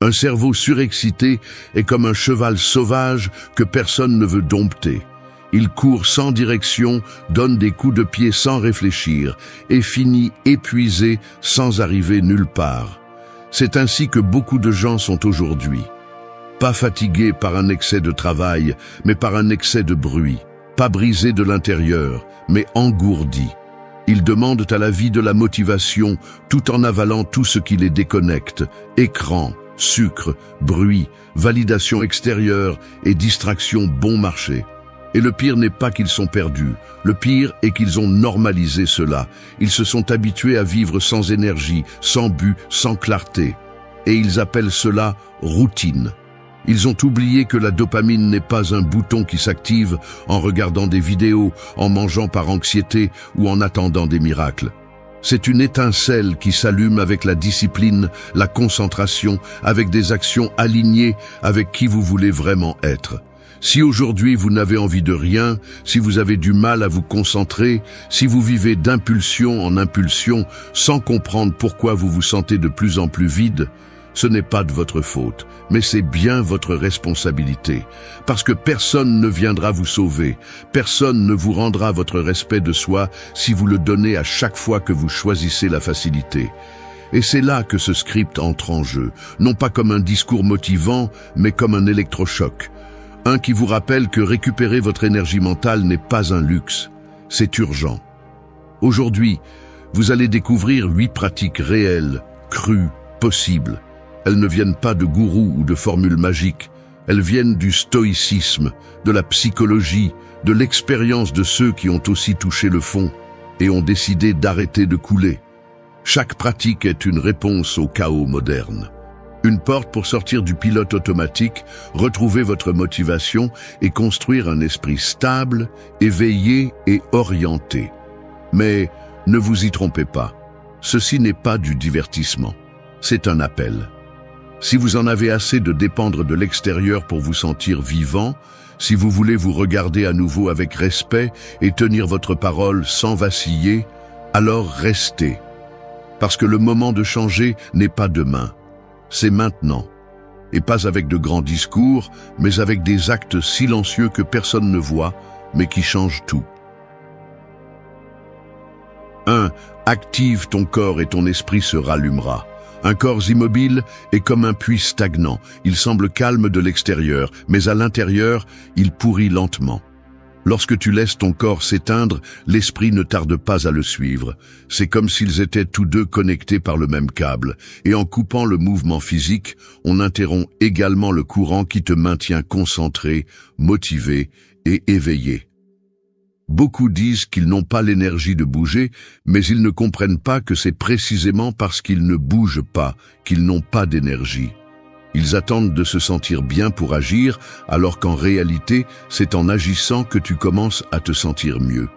Un cerveau surexcité est comme un cheval sauvage que personne ne veut dompter. Il court sans direction, donne des coups de pied sans réfléchir et finit épuisé sans arriver nulle part. C'est ainsi que beaucoup de gens sont aujourd'hui. Pas fatigués par un excès de travail, mais par un excès de bruit. Pas brisés de l'intérieur, mais engourdis. Ils demandent à la vie de la motivation tout en avalant tout ce qui les déconnecte. Écran, sucre, bruit, validation extérieure et distraction bon marché. Et le pire n'est pas qu'ils sont perdus, le pire est qu'ils ont normalisé cela. Ils se sont habitués à vivre sans énergie, sans but, sans clarté. Et ils appellent cela routine. Ils ont oublié que la dopamine n'est pas un bouton qui s'active en regardant des vidéos, en mangeant par anxiété ou en attendant des miracles. C'est une étincelle qui s'allume avec la discipline, la concentration, avec des actions alignées avec qui vous voulez vraiment être. Si aujourd'hui vous n'avez envie de rien, si vous avez du mal à vous concentrer, si vous vivez d'impulsion en impulsion sans comprendre pourquoi vous vous sentez de plus en plus vide, ce n'est pas de votre faute, mais c'est bien votre responsabilité. Parce que personne ne viendra vous sauver, personne ne vous rendra votre respect de soi si vous le donnez à chaque fois que vous choisissez la facilité. Et c'est là que ce script entre en jeu, non pas comme un discours motivant, mais comme un électrochoc. Un qui vous rappelle que récupérer votre énergie mentale n'est pas un luxe, c'est urgent. Aujourd'hui, vous allez découvrir 8 pratiques réelles, crues, possibles. Elles ne viennent pas de gourous ou de formules magiques, elles viennent du stoïcisme, de la psychologie, de l'expérience de ceux qui ont aussi touché le fond et ont décidé d'arrêter de couler. Chaque pratique est une réponse au chaos moderne. Une porte pour sortir du pilote automatique, retrouver votre motivation et construire un esprit stable, éveillé et orienté. Mais ne vous y trompez pas, ceci n'est pas du divertissement, c'est un appel. Si vous en avez assez de dépendre de l'extérieur pour vous sentir vivant, si vous voulez vous regarder à nouveau avec respect et tenir votre parole sans vaciller, alors restez. Parce que le moment de changer n'est pas demain. C'est maintenant, et pas avec de grands discours, mais avec des actes silencieux que personne ne voit, mais qui changent tout. 1. Active ton corps et ton esprit se rallumera. Un corps immobile est comme un puits stagnant. Il semble calme de l'extérieur, mais à l'intérieur, il pourrit lentement. Lorsque tu laisses ton corps s'éteindre, l'esprit ne tarde pas à le suivre. C'est comme s'ils étaient tous deux connectés par le même câble. Et en coupant le mouvement physique, on interrompt également le courant qui te maintient concentré, motivé et éveillé. Beaucoup disent qu'ils n'ont pas l'énergie de bouger, mais ils ne comprennent pas que c'est précisément parce qu'ils ne bougent pas qu'ils n'ont pas d'énergie. Ils attendent de se sentir bien pour agir, alors qu'en réalité, c'est en agissant que tu commences à te sentir mieux.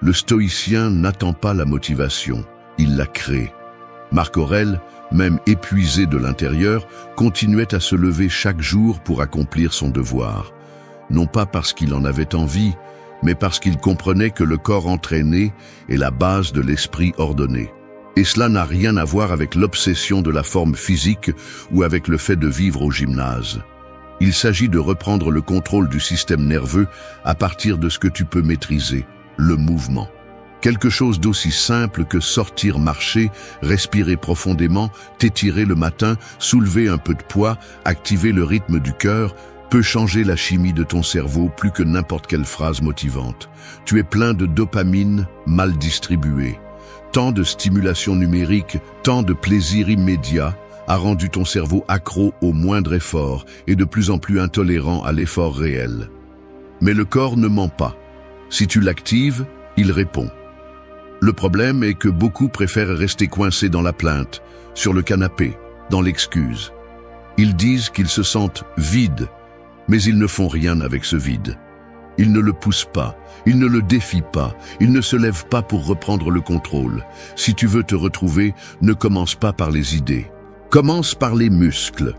Le stoïcien n'attend pas la motivation, il la crée. Marc Aurèle, même épuisé de l'intérieur, continuait à se lever chaque jour pour accomplir son devoir. Non pas parce qu'il en avait envie, mais parce qu'il comprenait que le corps entraîné est la base de l'esprit ordonné. Et cela n'a rien à voir avec l'obsession de la forme physique ou avec le fait de vivre au gymnase. Il s'agit de reprendre le contrôle du système nerveux à partir de ce que tu peux maîtriser, le mouvement. Quelque chose d'aussi simple que sortir marcher, respirer profondément, t'étirer le matin, soulever un peu de poids, activer le rythme du cœur, peut changer la chimie de ton cerveau plus que n'importe quelle phrase motivante. Tu es plein de dopamine mal distribuée. Tant de stimulation numérique, tant de plaisir immédiat a rendu ton cerveau accro au moindre effort et de plus en plus intolérant à l'effort réel. Mais le corps ne ment pas. Si tu l'actives, il répond. Le problème est que beaucoup préfèrent rester coincés dans la plainte, sur le canapé, dans l'excuse. Ils disent qu'ils se sentent vides, mais ils ne font rien avec ce vide. Ils ne le poussent pas, ils ne le défient pas, ils ne se lèvent pas pour reprendre le contrôle. Si tu veux te retrouver, ne commence pas par les idées. Commence par les muscles.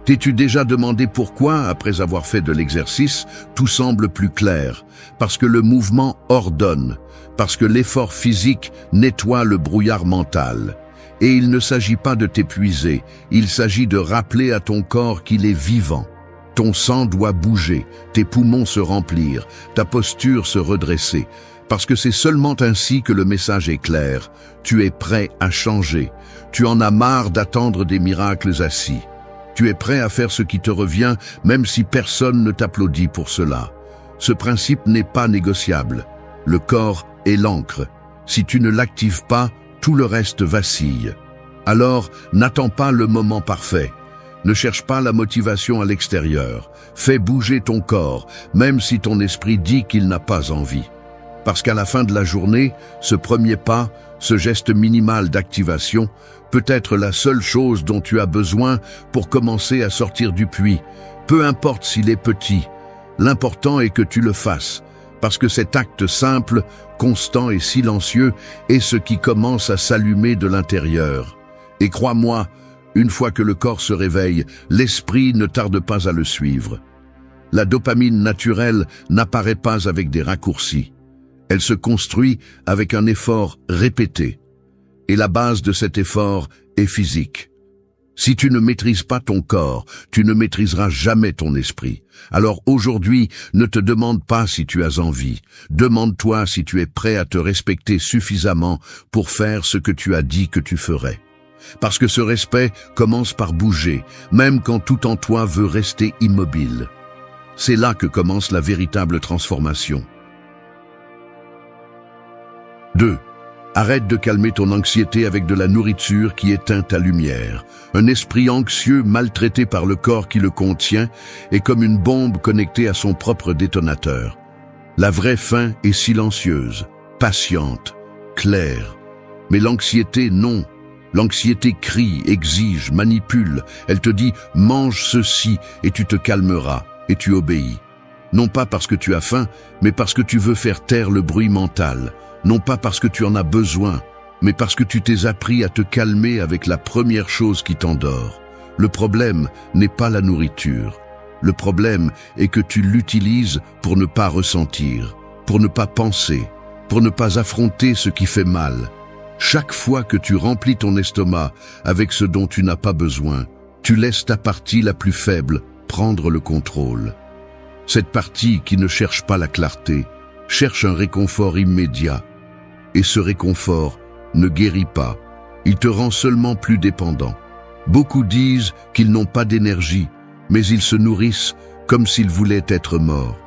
T'es-tu déjà demandé pourquoi, après avoir fait de l'exercice, tout semble plus clair? Parce que le mouvement ordonne, parce que l'effort physique nettoie le brouillard mental. Et il ne s'agit pas de t'épuiser, il s'agit de rappeler à ton corps qu'il est vivant. Ton sang doit bouger, tes poumons se remplir, ta posture se redresser, parce que c'est seulement ainsi que le message est clair. Tu es prêt à changer. Tu en as marre d'attendre des miracles assis. Tu es prêt à faire ce qui te revient, même si personne ne t'applaudit pour cela. Ce principe n'est pas négociable. Le corps est l'encre. Si tu ne l'actives pas, tout le reste vacille. Alors, n'attends pas le moment parfait. Ne cherche pas la motivation à l'extérieur. Fais bouger ton corps, même si ton esprit dit qu'il n'a pas envie. Parce qu'à la fin de la journée, ce premier pas, ce geste minimal d'activation, peut être la seule chose dont tu as besoin pour commencer à sortir du puits. Peu importe s'il est petit, l'important est que tu le fasses, parce que cet acte simple, constant et silencieux est ce qui commence à s'allumer de l'intérieur. Et crois-moi, une fois que le corps se réveille, l'esprit ne tarde pas à le suivre. La dopamine naturelle n'apparaît pas avec des raccourcis. Elle se construit avec un effort répété. Et la base de cet effort est physique. Si tu ne maîtrises pas ton corps, tu ne maîtriseras jamais ton esprit. Alors aujourd'hui, ne te demande pas si tu as envie. Demande-toi si tu es prêt à te respecter suffisamment pour faire ce que tu as dit que tu ferais. Parce que ce respect commence par bouger, même quand tout en toi veut rester immobile. C'est là que commence la véritable transformation. 2. Arrête de calmer ton anxiété avec de la nourriture qui éteint ta lumière. Un esprit anxieux maltraité par le corps qui le contient est comme une bombe connectée à son propre détonateur. La vraie faim est silencieuse, patiente, claire. Mais l'anxiété, non. L'anxiété crie, exige, manipule. Elle te dit « mange ceci et tu te calmeras » et tu obéis. Non pas parce que tu as faim, mais parce que tu veux faire taire le bruit mental. Non pas parce que tu en as besoin, mais parce que tu t'es appris à te calmer avec la première chose qui t'endort. Le problème n'est pas la nourriture. Le problème est que tu l'utilises pour ne pas ressentir, pour ne pas penser, pour ne pas affronter ce qui fait mal. Chaque fois que tu remplis ton estomac avec ce dont tu n'as pas besoin, tu laisses ta partie la plus faible prendre le contrôle. Cette partie qui ne cherche pas la clarté, cherche un réconfort immédiat. Et ce réconfort ne guérit pas, il te rend seulement plus dépendant. Beaucoup disent qu'ils n'ont pas d'énergie, mais ils se nourrissent comme s'ils voulaient être morts.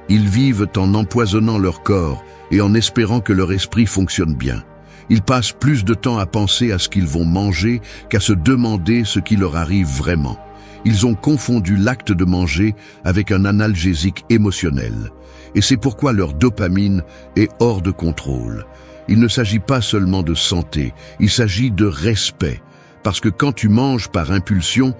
Ils vivent en empoisonnant leur corps et en espérant que leur esprit fonctionne bien. Ils passent plus de temps à penser à ce qu'ils vont manger qu'à se demander ce qui leur arrive vraiment. Ils ont confondu l'acte de manger avec un analgésique émotionnel. Et c'est pourquoi leur dopamine est hors de contrôle. Il ne s'agit pas seulement de santé, il s'agit de respect. Parce que quand tu manges par impulsion,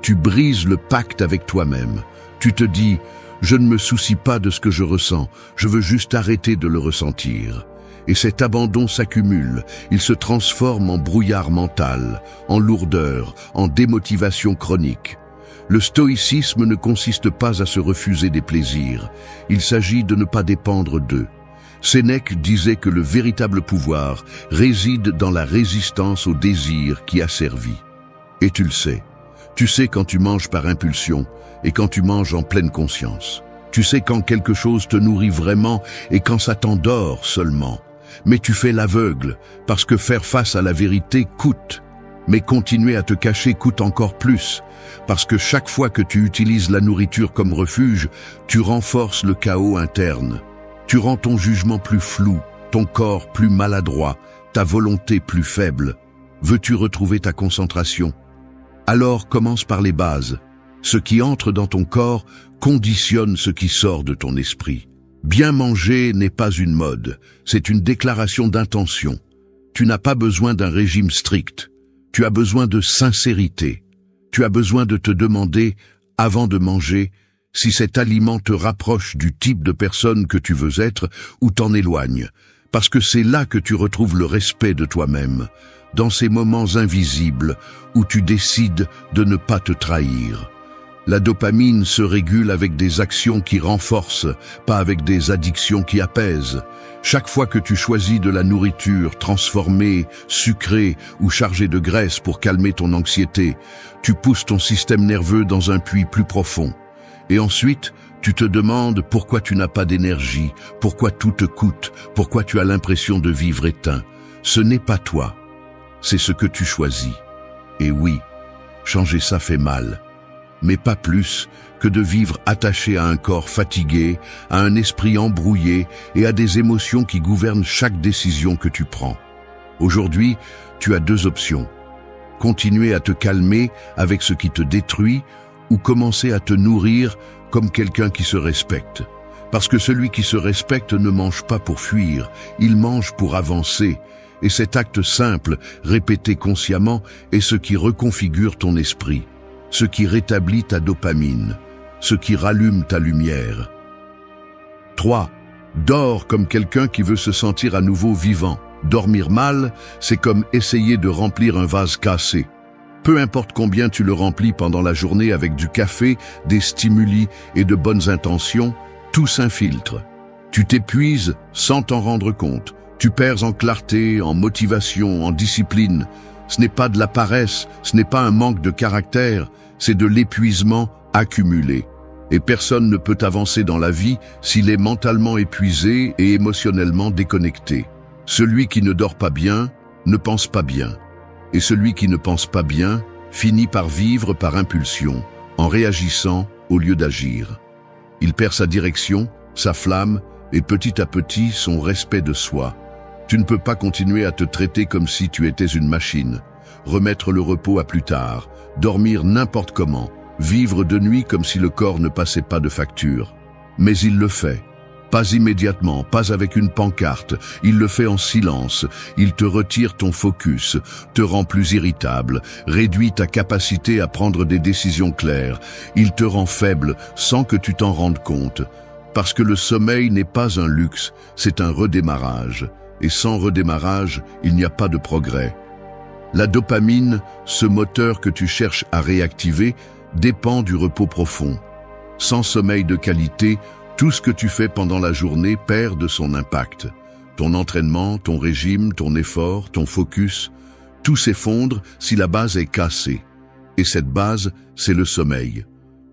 tu brises le pacte avec toi-même. Tu te dis « je ne me soucie pas de ce que je ressens, je veux juste arrêter de le ressentir ». Et cet abandon s'accumule, il se transforme en brouillard mental, en lourdeur, en démotivation chronique. Le stoïcisme ne consiste pas à se refuser des plaisirs, il s'agit de ne pas dépendre d'eux. Sénèque disait que le véritable pouvoir réside dans la résistance au désir qui asservit. Et tu le sais. Tu sais quand tu manges par impulsion et quand tu manges en pleine conscience. Tu sais quand quelque chose te nourrit vraiment et quand ça t'endort seulement. Mais tu fais l'aveugle parce que faire face à la vérité coûte. Mais continuer à te cacher coûte encore plus. Parce que chaque fois que tu utilises la nourriture comme refuge, tu renforces le chaos interne. Tu rends ton jugement plus flou, ton corps plus maladroit, ta volonté plus faible. Veux-tu retrouver ta concentration? Alors commence par les bases. Ce qui entre dans ton corps conditionne ce qui sort de ton esprit. Bien manger n'est pas une mode, c'est une déclaration d'intention. Tu n'as pas besoin d'un régime strict. Tu as besoin de sincérité. Tu as besoin de te demander, avant de manger, si cet aliment te rapproche du type de personne que tu veux être ou t'en éloigne, parce que c'est là que tu retrouves le respect de toi-même, dans ces moments invisibles où tu décides de ne pas te trahir. La dopamine se régule avec des actions qui renforcent, pas avec des addictions qui apaisent. Chaque fois que tu choisis de la nourriture transformée, sucrée ou chargée de graisse pour calmer ton anxiété, tu pousses ton système nerveux dans un puits plus profond. Et ensuite, tu te demandes pourquoi tu n'as pas d'énergie, pourquoi tout te coûte, pourquoi tu as l'impression de vivre éteint. Ce n'est pas toi, c'est ce que tu choisis. Et oui, changer ça fait mal. Mais pas plus que de vivre attaché à un corps fatigué, à un esprit embrouillé et à des émotions qui gouvernent chaque décision que tu prends. Aujourd'hui, tu as deux options. Continuer à te calmer avec ce qui te détruit ou commencer à te nourrir comme quelqu'un qui se respecte. Parce que celui qui se respecte ne mange pas pour fuir, il mange pour avancer. Et cet acte simple, répété consciemment, est ce qui reconfigure ton esprit. Ce qui rétablit ta dopamine, ce qui rallume ta lumière. 3. Dors comme quelqu'un qui veut se sentir à nouveau vivant. Dormir mal, c'est comme essayer de remplir un vase cassé. Peu importe combien tu le remplis pendant la journée avec du café, des stimuli et de bonnes intentions, tout s'infiltre. Tu t'épuises sans t'en rendre compte. Tu perds en clarté, en motivation, en discipline. Ce n'est pas de la paresse, ce n'est pas un manque de caractère, c'est de l'épuisement accumulé. Et personne ne peut avancer dans la vie s'il est mentalement épuisé et émotionnellement déconnecté. Celui qui ne dort pas bien ne pense pas bien. Et celui qui ne pense pas bien finit par vivre par impulsion, en réagissant au lieu d'agir. Il perd sa direction, sa flamme et petit à petit son respect de soi. Tu ne peux pas continuer à te traiter comme si tu étais une machine, remettre le repos à plus tard, dormir n'importe comment, vivre de nuit comme si le corps ne passait pas de facture. Mais il le fait. Pas immédiatement, pas avec une pancarte, il le fait en silence, il te retire ton focus, te rend plus irritable, réduit ta capacité à prendre des décisions claires, il te rend faible sans que tu t'en rendes compte. Parce que le sommeil n'est pas un luxe, c'est un redémarrage. Et sans redémarrage, il n'y a pas de progrès. La dopamine, ce moteur que tu cherches à réactiver, dépend du repos profond. Sans sommeil de qualité, tout ce que tu fais pendant la journée perd de son impact. Ton entraînement, ton régime, ton effort, ton focus, tout s'effondre si la base est cassée. Et cette base, c'est le sommeil.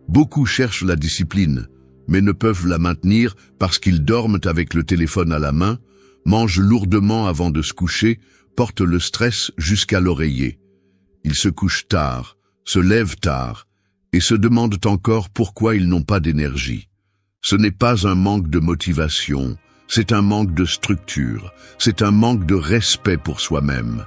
Beaucoup cherchent la discipline, mais ne peuvent la maintenir parce qu'ils dorment avec le téléphone à la main, mangent lourdement avant de se coucher, portent le stress jusqu'à l'oreiller. Ils se couchent tard, se lèvent tard, et se demandent encore pourquoi ils n'ont pas d'énergie. Ce n'est pas un manque de motivation, c'est un manque de structure, c'est un manque de respect pour soi-même.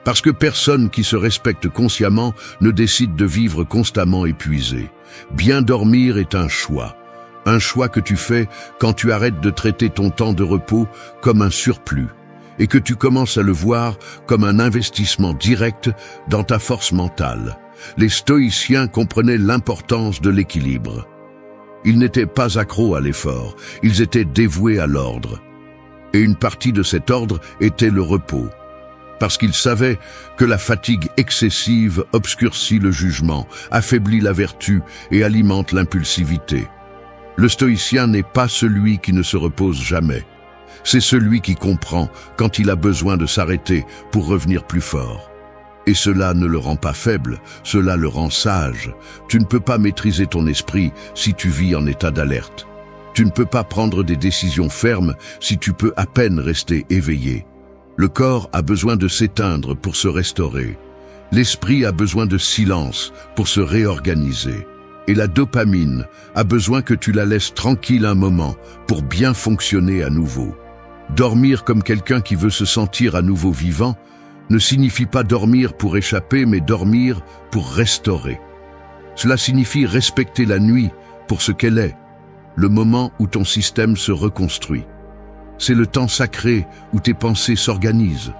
Parce que personne qui se respecte consciemment ne décide de vivre constamment épuisé. Bien dormir est un choix que tu fais quand tu arrêtes de traiter ton temps de repos comme un surplus et que tu commences à le voir comme un investissement direct dans ta force mentale. Les stoïciens comprenaient l'importance de l'équilibre. Ils n'étaient pas accros à l'effort, ils étaient dévoués à l'ordre. Et une partie de cet ordre était le repos. Parce qu'ils savaient que la fatigue excessive obscurcit le jugement, affaiblit la vertu et alimente l'impulsivité. Le stoïcien n'est pas celui qui ne se repose jamais. C'est celui qui comprend quand il a besoin de s'arrêter pour revenir plus fort. Et cela ne le rend pas faible, cela le rend sage. Tu ne peux pas maîtriser ton esprit si tu vis en état d'alerte. Tu ne peux pas prendre des décisions fermes si tu peux à peine rester éveillé. Le corps a besoin de s'éteindre pour se restaurer. L'esprit a besoin de silence pour se réorganiser. Et la dopamine a besoin que tu la laisses tranquille un moment pour bien fonctionner à nouveau. Dormir comme quelqu'un qui veut se sentir à nouveau vivant ne signifie pas dormir pour échapper, mais dormir pour restaurer. Cela signifie respecter la nuit pour ce qu'elle est, le moment où ton système se reconstruit. C'est le temps sacré où tes pensées s'organisent.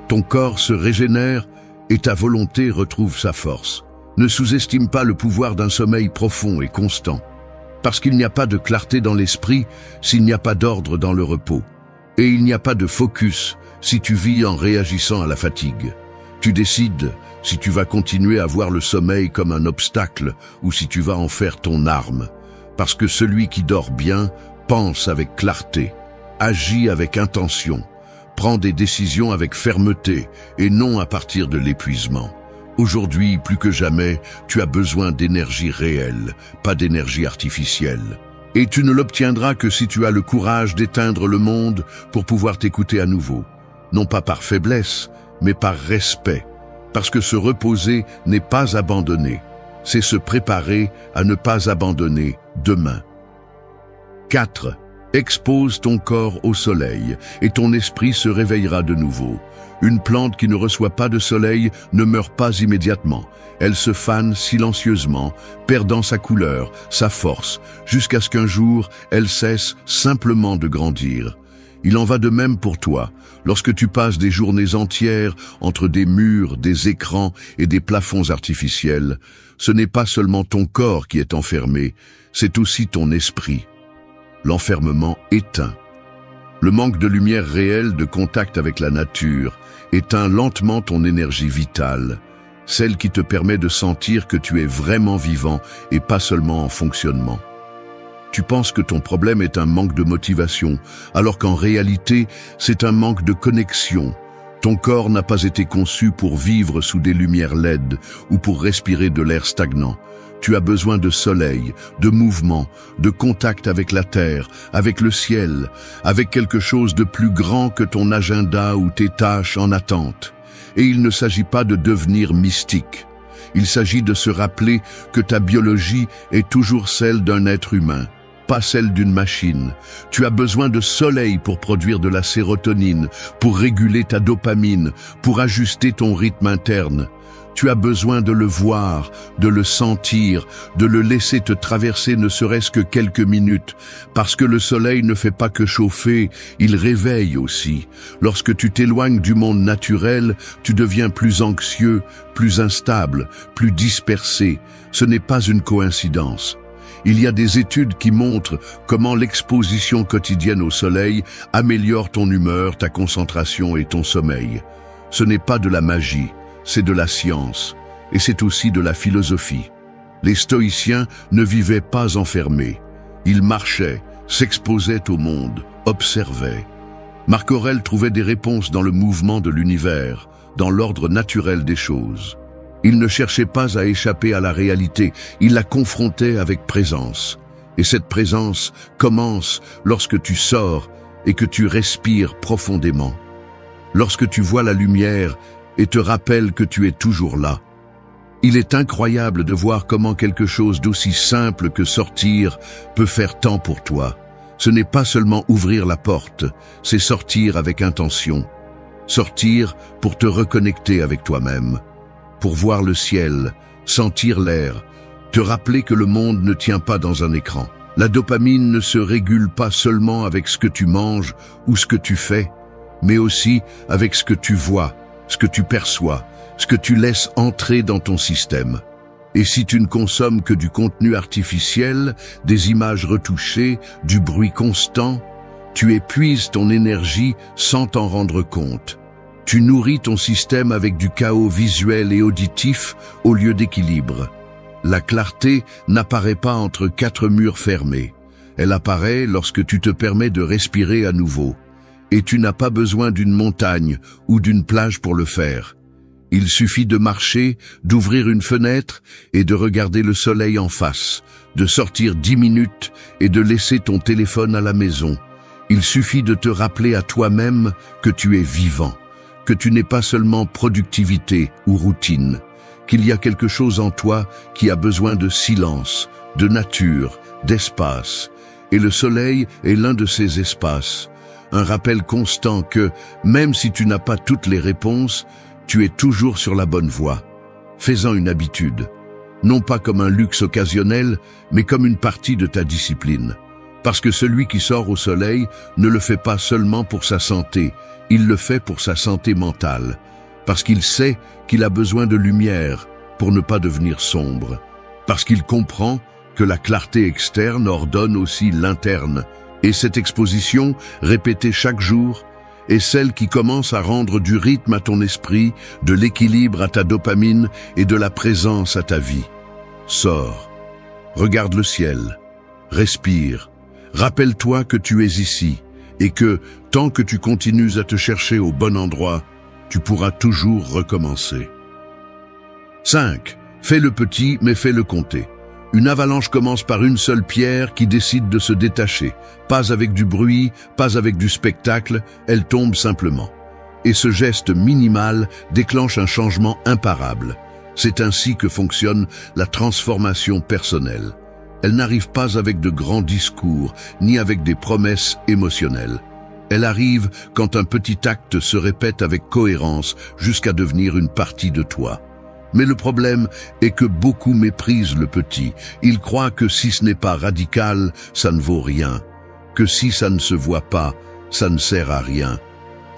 Ton corps se régénère et ta volonté retrouve sa force. Ne sous-estime pas le pouvoir d'un sommeil profond et constant. Parce qu'il n'y a pas de clarté dans l'esprit s'il n'y a pas d'ordre dans le repos. Et il n'y a pas de focus si tu vis en réagissant à la fatigue. Tu décides si tu vas continuer à voir le sommeil comme un obstacle ou si tu vas en faire ton arme. Parce que celui qui dort bien pense avec clarté, agit avec intention, prend des décisions avec fermeté et non à partir de l'épuisement. Aujourd'hui, plus que jamais, tu as besoin d'énergie réelle, pas d'énergie artificielle. Et tu ne l'obtiendras que si tu as le courage d'éteindre le monde pour pouvoir t'écouter à nouveau. Non pas par faiblesse, mais par respect. Parce que se reposer n'est pas abandonner. C'est se préparer à ne pas abandonner demain. 4. Expose ton corps au soleil et ton esprit se réveillera de nouveau. Une plante qui ne reçoit pas de soleil ne meurt pas immédiatement. Elle se fane silencieusement, perdant sa couleur, sa force, jusqu'à ce qu'un jour, elle cesse simplement de grandir. Il en va de même pour toi. Lorsque tu passes des journées entières entre des murs, des écrans et des plafonds artificiels, ce n'est pas seulement ton corps qui est enfermé, c'est aussi ton esprit. L'enfermement éteint. Le manque de lumière réelle, de contact avec la nature, éteint lentement ton énergie vitale, celle qui te permet de sentir que tu es vraiment vivant et pas seulement en fonctionnement. Tu penses que ton problème est un manque de motivation, alors qu'en réalité, c'est un manque de connexion. Ton corps n'a pas été conçu pour vivre sous des lumières LED ou pour respirer de l'air stagnant. Tu as besoin de soleil, de mouvement, de contact avec la terre, avec le ciel, avec quelque chose de plus grand que ton agenda ou tes tâches en attente. Et il ne s'agit pas de devenir mystique. Il s'agit de se rappeler que ta biologie est toujours celle d'un être humain, pas celle d'une machine. Tu as besoin de soleil pour produire de la sérotonine, pour réguler ta dopamine, pour ajuster ton rythme interne. Tu as besoin de le voir, de le sentir, de le laisser te traverser ne serait-ce que quelques minutes, parce que le soleil ne fait pas que chauffer, il réveille aussi. Lorsque tu t'éloignes du monde naturel, tu deviens plus anxieux, plus instable, plus dispersé. Ce n'est pas une coïncidence. Il y a des études qui montrent comment l'exposition quotidienne au soleil améliore ton humeur, ta concentration et ton sommeil. Ce n'est pas de la magie. C'est de la science, et c'est aussi de la philosophie. Les stoïciens ne vivaient pas enfermés. Ils marchaient, s'exposaient au monde, observaient. Marc Aurèle trouvait des réponses dans le mouvement de l'univers, dans l'ordre naturel des choses. Il ne cherchait pas à échapper à la réalité, il la confrontait avec présence. Et cette présence commence lorsque tu sors et que tu respires profondément. Lorsque tu vois la lumière et te rappelle que tu es toujours là. Il est incroyable de voir comment quelque chose d'aussi simple que sortir peut faire tant pour toi. Ce n'est pas seulement ouvrir la porte, c'est sortir avec intention. Sortir pour te reconnecter avec toi-même, pour voir le ciel, sentir l'air, te rappeler que le monde ne tient pas dans un écran. La dopamine ne se régule pas seulement avec ce que tu manges ou ce que tu fais, mais aussi avec ce que tu vois, ce que tu perçois, ce que tu laisses entrer dans ton système. Et si tu ne consommes que du contenu artificiel, des images retouchées, du bruit constant, tu épuises ton énergie sans t'en rendre compte. Tu nourris ton système avec du chaos visuel et auditif au lieu d'équilibre. La clarté n'apparaît pas entre 4 murs fermés. Elle apparaît lorsque tu te permets de respirer à nouveau. Et tu n'as pas besoin d'une montagne ou d'une plage pour le faire. Il suffit de marcher, d'ouvrir une fenêtre et de regarder le soleil en face, de sortir 10 minutes et de laisser ton téléphone à la maison. Il suffit de te rappeler à toi-même que tu es vivant, que tu n'es pas seulement productivité ou routine, qu'il y a quelque chose en toi qui a besoin de silence, de nature, d'espace. Et le soleil est l'un de ces espaces. Un rappel constant que, même si tu n'as pas toutes les réponses, tu es toujours sur la bonne voie. Fais-en une habitude, non pas comme un luxe occasionnel, mais comme une partie de ta discipline. Parce que celui qui sort au soleil ne le fait pas seulement pour sa santé, il le fait pour sa santé mentale. Parce qu'il sait qu'il a besoin de lumière pour ne pas devenir sombre. Parce qu'il comprend que la clarté externe ordonne aussi l'interne. Et cette exposition, répétée chaque jour, est celle qui commence à rendre du rythme à ton esprit, de l'équilibre à ta dopamine et de la présence à ta vie. Sors, regarde le ciel, respire, rappelle-toi que tu es ici et que, tant que tu continues à te chercher au bon endroit, tu pourras toujours recommencer. 5. Fais le petit, mais fais-le compter. Une avalanche commence par une seule pierre qui décide de se détacher. Pas avec du bruit, pas avec du spectacle, elle tombe simplement. Et ce geste minimal déclenche un changement imparable. C'est ainsi que fonctionne la transformation personnelle. Elle n'arrive pas avec de grands discours, ni avec des promesses émotionnelles. Elle arrive quand un petit acte se répète avec cohérence jusqu'à devenir une partie de toi. Mais le problème est que beaucoup méprisent le petit. Ils croient que si ce n'est pas radical, ça ne vaut rien. Que si ça ne se voit pas, ça ne sert à rien.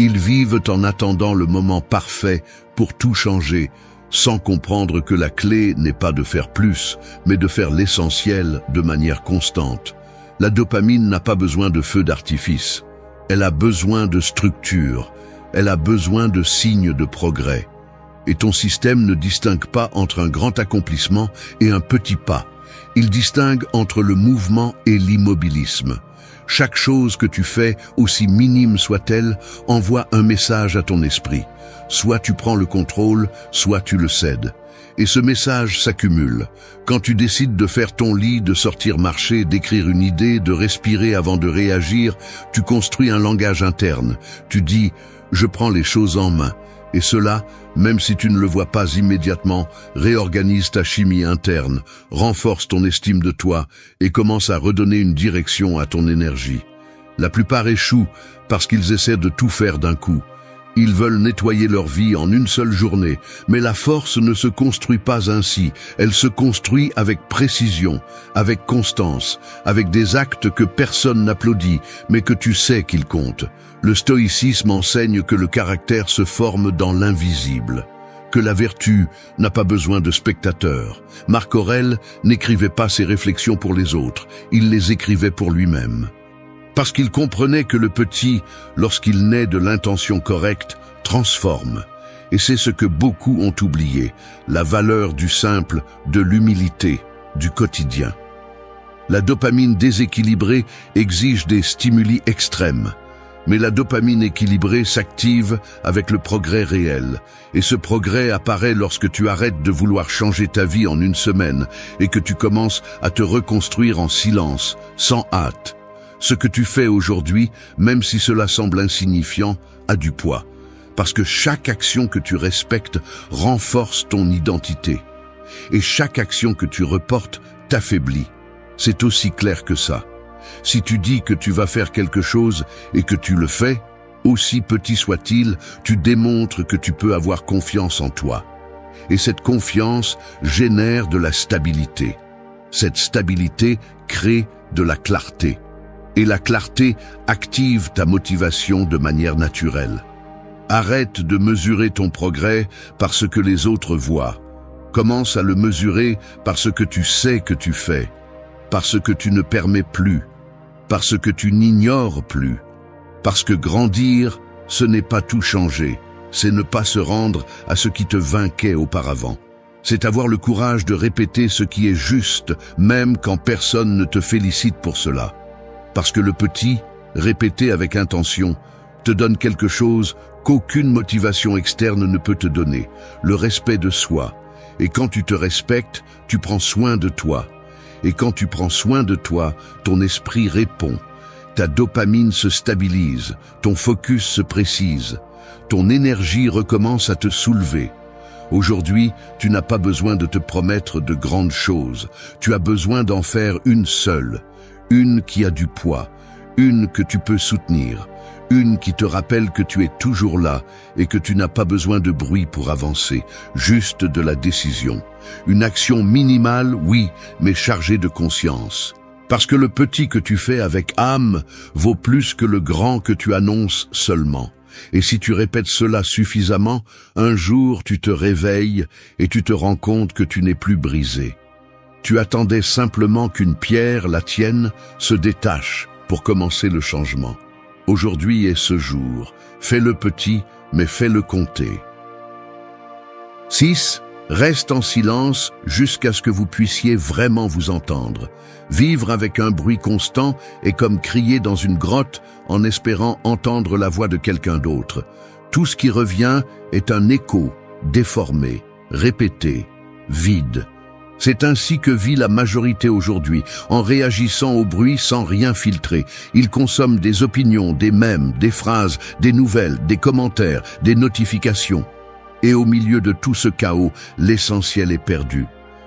Ils vivent en attendant le moment parfait pour tout changer, sans comprendre que la clé n'est pas de faire plus, mais de faire l'essentiel de manière constante. La dopamine n'a pas besoin de feu d'artifice. Elle a besoin de structure. Elle a besoin de signes de progrès. Et ton système ne distingue pas entre un grand accomplissement et un petit pas. Il distingue entre le mouvement et l'immobilisme. Chaque chose que tu fais, aussi minime soit-elle, envoie un message à ton esprit. Soit tu prends le contrôle, soit tu le cèdes. Et ce message s'accumule. Quand tu décides de faire ton lit, de sortir marcher, d'écrire une idée, de respirer avant de réagir, tu construis un langage interne. Tu dis « je prends les choses en main ». Et cela, même si tu ne le vois pas immédiatement, réorganise ta chimie interne, renforce ton estime de toi et commence à redonner une direction à ton énergie. La plupart échouent parce qu'ils essaient de tout faire d'un coup. Ils veulent nettoyer leur vie en une seule journée, mais la force ne se construit pas ainsi. Elle se construit avec précision, avec constance, avec des actes que personne n'applaudit, mais que tu sais qu'ils comptent. Le stoïcisme enseigne que le caractère se forme dans l'invisible, que la vertu n'a pas besoin de spectateurs. Marc Aurèle n'écrivait pas ses réflexions pour les autres, il les écrivait pour lui-même. Parce qu'il comprenait que le petit, lorsqu'il naît de l'intention correcte, transforme. Et c'est ce que beaucoup ont oublié, la valeur du simple, de l'humilité, du quotidien. La dopamine déséquilibrée exige des stimuli extrêmes. Mais la dopamine équilibrée s'active avec le progrès réel. Et ce progrès apparaît lorsque tu arrêtes de vouloir changer ta vie en une semaine et que tu commences à te reconstruire en silence, sans hâte. Ce que tu fais aujourd'hui, même si cela semble insignifiant, a du poids. Parce que chaque action que tu respectes renforce ton identité. Et chaque action que tu reportes t'affaiblit. C'est aussi clair que ça. Si tu dis que tu vas faire quelque chose et que tu le fais, aussi petit soit-il, tu démontres que tu peux avoir confiance en toi. Et cette confiance génère de la stabilité. Cette stabilité crée de la clarté. Et la clarté active ta motivation de manière naturelle. Arrête de mesurer ton progrès par ce que les autres voient. Commence à le mesurer par ce que tu sais que tu fais, par ce que tu ne permets plus, parce que tu n'ignores plus. Parce que grandir, ce n'est pas tout changer, c'est ne pas se rendre à ce qui te vainquait auparavant. C'est avoir le courage de répéter ce qui est juste, même quand personne ne te félicite pour cela. Parce que le petit, répété avec intention, te donne quelque chose qu'aucune motivation externe ne peut te donner, le respect de soi. Et quand tu te respectes, tu prends soin de toi. Et quand tu prends soin de toi, ton esprit répond. Ta dopamine se stabilise, ton focus se précise, ton énergie recommence à te soulever. Aujourd'hui, tu n'as pas besoin de te promettre de grandes choses. Tu as besoin d'en faire une seule, une qui a du poids, une que tu peux soutenir, une qui te rappelle que tu es toujours là et que tu n'as pas besoin de bruit pour avancer, juste de la décision. Une action minimale, oui, mais chargée de conscience. Parce que le petit que tu fais avec âme vaut plus que le grand que tu annonces seulement. Et si tu répètes cela suffisamment, un jour tu te réveilles et tu te rends compte que tu n'es plus brisé. Tu attendais simplement qu'une pierre, la tienne, se détache pour commencer le changement. Aujourd'hui est ce jour. Fais-le petit, mais fais-le compter. 6. Reste en silence jusqu'à ce que vous puissiez vraiment vous entendre. Vivre avec un bruit constant est comme crier dans une grotte en espérant entendre la voix de quelqu'un d'autre. Tout ce qui revient est un écho, déformé, répété, vide. C'est ainsi que vit la majorité aujourd'hui, en réagissant au bruit sans rien filtrer. Ils consomment des opinions, des mèmes, des phrases, des nouvelles, des commentaires, des notifications. Et au milieu de tout ce chaos, l'essentiel est perdu.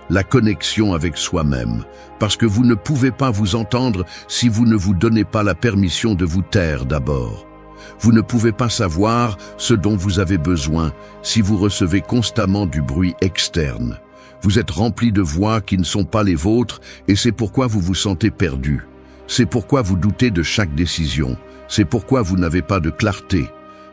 La connexion avec soi-même. Parce que vous ne pouvez pas vous entendre si vous ne vous donnez pas la permission de vous taire d'abord. Vous ne pouvez pas savoir ce dont vous avez besoin si vous recevez constamment du bruit externe. Vous êtes rempli de voix qui ne sont pas les vôtres et c'est pourquoi vous vous sentez perdu. C'est pourquoi vous doutez de chaque décision. C'est pourquoi vous n'avez pas de clarté.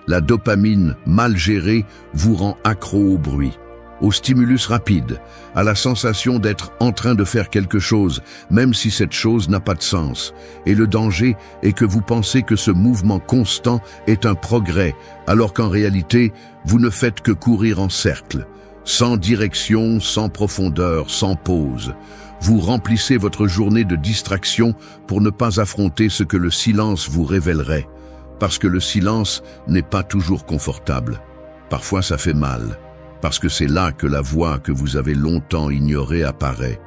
La dopamine mal gérée vous rend accro au bruit, au stimulus rapide, à la sensation d'être en train de faire quelque chose, même si cette chose n'a pas de sens. Et le danger est que vous pensez que ce mouvement constant est un progrès, alors qu'en réalité, vous ne faites que courir en cercle. Sans direction, sans profondeur, sans pause. Vous remplissez votre journée de distraction pour ne pas affronter ce que le silence vous révélerait. Parce que le silence n'est pas toujours confortable. Parfois ça fait mal. Parce que c'est là que la voix que vous avez longtemps ignorée apparaît.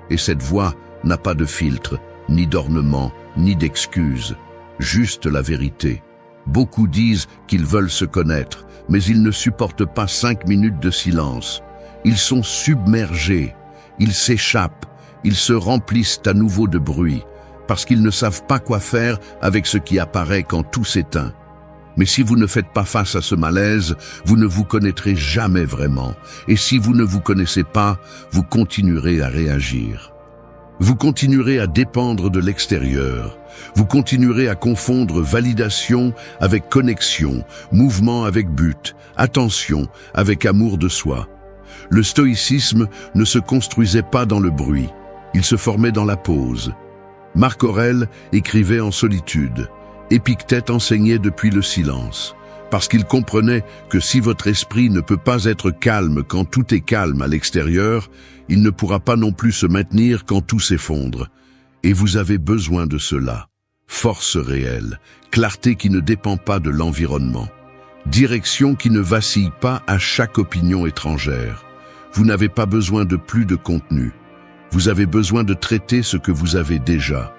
Et cette voix n'a pas de filtre, ni d'ornement, ni d'excuse. Juste la vérité. Beaucoup disent qu'ils veulent se connaître, mais ils ne supportent pas 5 minutes de silence. Ils sont submergés, ils s'échappent, ils se remplissent à nouveau de bruit, parce qu'ils ne savent pas quoi faire avec ce qui apparaît quand tout s'éteint. Mais si vous ne faites pas face à ce malaise, vous ne vous connaîtrez jamais vraiment. Et si vous ne vous connaissez pas, vous continuerez à réagir. Vous continuerez à dépendre de l'extérieur. Vous continuerez à confondre validation avec connexion, mouvement avec but, attention avec amour de soi. Le stoïcisme ne se construisait pas dans le bruit, il se formait dans la pause. Marc Aurèle écrivait en solitude, Épictète enseignait depuis le silence, parce qu'il comprenait que si votre esprit ne peut pas être calme quand tout est calme à l'extérieur, il ne pourra pas non plus se maintenir quand tout s'effondre. Et vous avez besoin de cela. Force réelle, clarté qui ne dépend pas de l'environnement, direction qui ne vacille pas à chaque opinion étrangère. Vous n'avez pas besoin de plus de contenu. Vous avez besoin de traiter ce que vous avez déjà.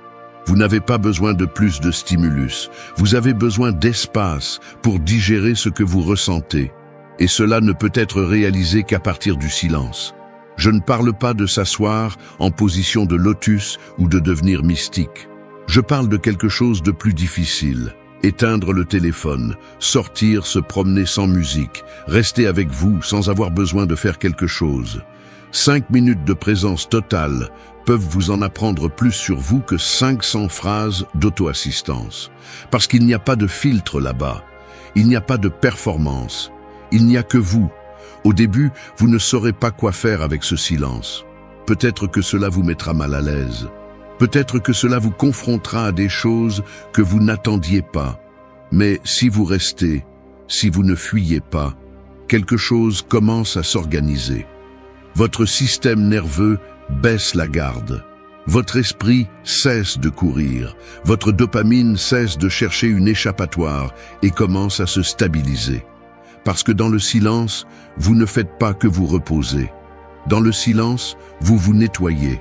Vous n'avez pas besoin de plus de stimulus. Vous avez besoin d'espace pour digérer ce que vous ressentez. Et cela ne peut être réalisé qu'à partir du silence. Je ne parle pas de s'asseoir en position de lotus ou de devenir mystique. Je parle de quelque chose de plus difficile. Éteindre le téléphone, sortir, se promener sans musique, rester avec vous sans avoir besoin de faire quelque chose. 5 minutes de présence totale peuvent vous en apprendre plus sur vous que 500 phrases d'auto-assistance. Parce qu'il n'y a pas de filtre là-bas. Il n'y a pas de performance. Il n'y a que vous. Au début, vous ne saurez pas quoi faire avec ce silence. Peut-être que cela vous mettra mal à l'aise. Peut-être que cela vous confrontera à des choses que vous n'attendiez pas. Mais si vous restez, si vous ne fuyez pas, quelque chose commence à s'organiser. Votre système nerveux baisse la garde. Votre esprit cesse de courir. Votre dopamine cesse de chercher une échappatoire et commence à se stabiliser. Parce que dans le silence, vous ne faites pas que vous reposer. Dans le silence, vous vous nettoyez.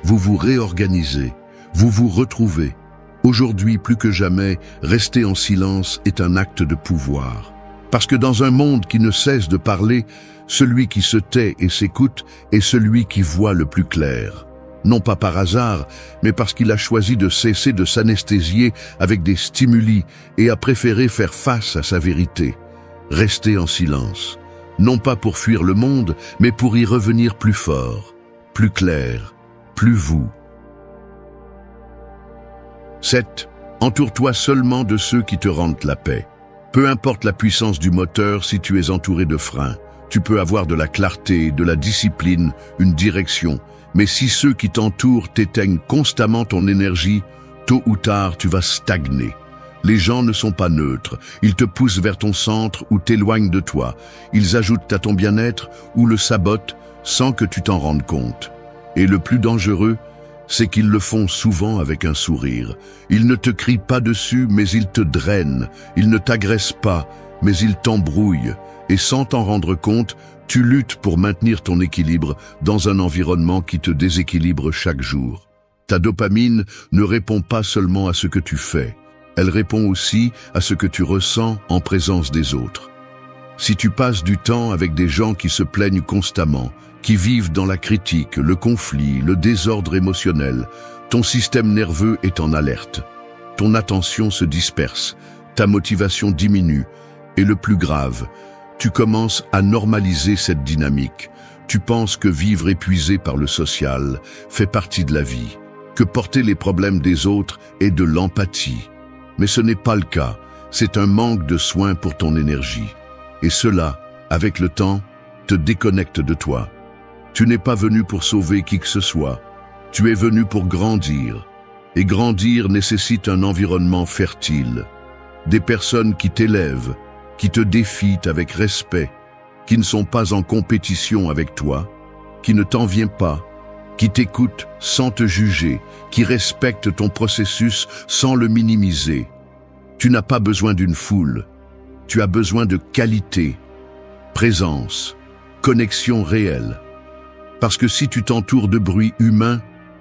Vous vous réorganisez, vous vous retrouvez. Aujourd'hui, plus que jamais, rester en silence est un acte de pouvoir. Parce que dans un monde qui ne cesse de parler, celui qui se tait et s'écoute est celui qui voit le plus clair. Non pas par hasard, mais parce qu'il a choisi de cesser de s'anesthésier avec des stimuli et a préféré faire face à sa vérité. Rester en silence, non pas pour fuir le monde, mais pour y revenir plus fort, plus clair, plus vous. 7. Entoure-toi seulement de ceux qui te rendent la paix. Peu importe la puissance du moteur, si tu es entouré de freins, tu peux avoir de la clarté, de la discipline, une direction. Mais si ceux qui t'entourent t'éteignent constamment ton énergie, tôt ou tard tu vas stagner. Les gens ne sont pas neutres, ils te poussent vers ton centre ou t'éloignent de toi. Ils ajoutent à ton bien-être ou le sabotent sans que tu t'en rendes compte. Et le plus dangereux, c'est qu'ils le font souvent avec un sourire. Ils ne te crient pas dessus, mais ils te drainent. Ils ne t'agressent pas, mais ils t'embrouillent. Et sans t'en rendre compte, tu luttes pour maintenir ton équilibre dans un environnement qui te déséquilibre chaque jour. Ta dopamine ne répond pas seulement à ce que tu fais. Elle répond aussi à ce que tu ressens en présence des autres. Si tu passes du temps avec des gens qui se plaignent constamment, qui vivent dans la critique, le conflit, le désordre émotionnel, ton système nerveux est en alerte. Ton attention se disperse, ta motivation diminue, et le plus grave, tu commences à normaliser cette dynamique. Tu penses que vivre épuisé par le social fait partie de la vie, que porter les problèmes des autres est de l'empathie. Mais ce n'est pas le cas, c'est un manque de soin pour ton énergie. Et cela, avec le temps, te déconnecte de toi. Tu n'es pas venu pour sauver qui que ce soit, tu es venu pour grandir. Et grandir nécessite un environnement fertile, des personnes qui t'élèvent, qui te défient avec respect, qui ne sont pas en compétition avec toi, qui ne t'envient pas, qui t'écoute sans te juger, qui respecte ton processus sans le minimiser. Tu n'as pas besoin d'une foule, tu as besoin de qualité, présence, connexion réelle. Parce que si tu t'entoures de bruit humain,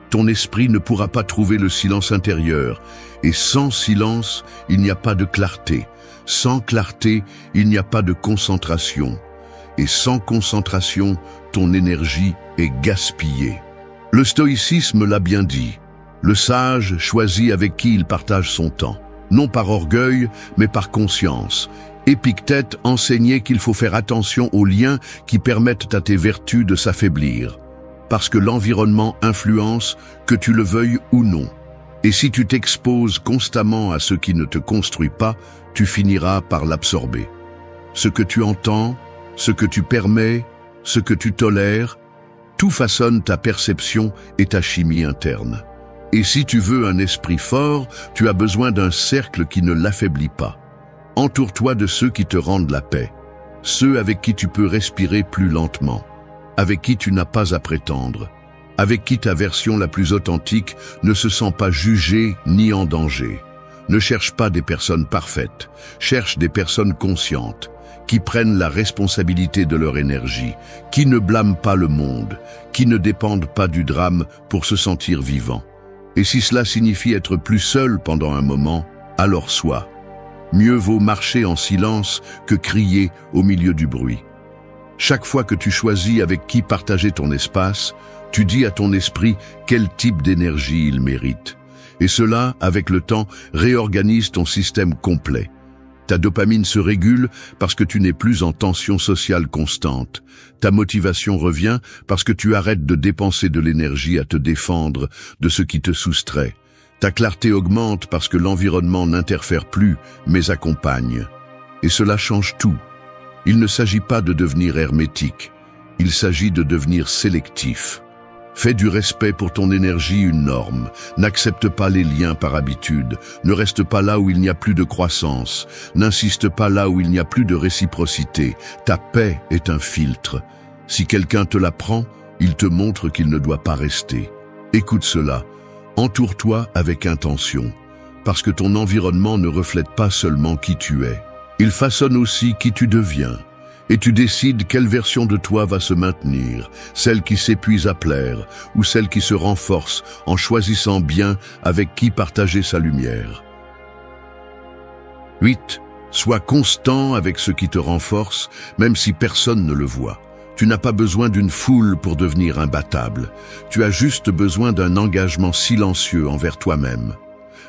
ton esprit ne pourra pas trouver le silence intérieur. Et sans silence, il n'y a pas de clarté. Sans clarté, il n'y a pas de concentration. Et sans concentration, ton énergie est gaspillée. Le stoïcisme l'a bien dit. Le sage choisit avec qui il partage son temps. Non par orgueil, mais par conscience. Épictète enseignait qu'il faut faire attention aux liens qui permettent à tes vertus de s'affaiblir. Parce que l'environnement influence, que tu le veuilles ou non. Et si tu t'exposes constamment à ce qui ne te construit pas, tu finiras par l'absorber. Ce que tu entends, ce que tu permets, ce que tu tolères, tout façonne ta perception et ta chimie interne. Et si tu veux un esprit fort, tu as besoin d'un cercle qui ne l'affaiblit pas. Entoure-toi de ceux qui te rendent la paix, ceux avec qui tu peux respirer plus lentement, avec qui tu n'as pas à prétendre, avec qui ta version la plus authentique ne se sent pas jugée ni en danger. Ne cherche pas des personnes parfaites, cherche des personnes conscientes, qui prennent la responsabilité de leur énergie, qui ne blâment pas le monde, qui ne dépendent pas du drame pour se sentir vivant. Et si cela signifie être plus seul pendant un moment, alors sois. Mieux vaut marcher en silence que crier au milieu du bruit. Chaque fois que tu choisis avec qui partager ton espace, tu dis à ton esprit quel type d'énergie il mérite. Et cela, avec le temps, réorganise ton système complet. Ta dopamine se régule parce que tu n'es plus en tension sociale constante. Ta motivation revient parce que tu arrêtes de dépenser de l'énergie à te défendre de ce qui te soustrait. Ta clarté augmente parce que l'environnement n'interfère plus, mais accompagne. Et cela change tout. Il ne s'agit pas de devenir hermétique, il s'agit de devenir sélectif. Fais du respect pour ton énergie une norme. N'accepte pas les liens par habitude. Ne reste pas là où il n'y a plus de croissance. N'insiste pas là où il n'y a plus de réciprocité. Ta paix est un filtre. Si quelqu'un te la prend, il te montre qu'il ne doit pas rester. Écoute cela. Entoure-toi avec intention. Parce que ton environnement ne reflète pas seulement qui tu es. Il façonne aussi qui tu deviens. Et tu décides quelle version de toi va se maintenir, celle qui s'épuise à plaire ou celle qui se renforce en choisissant bien avec qui partager sa lumière. 8. Sois constant avec ce qui te renforce, même si personne ne le voit. Tu n'as pas besoin d'une foule pour devenir imbattable. Tu as juste besoin d'un engagement silencieux envers toi-même.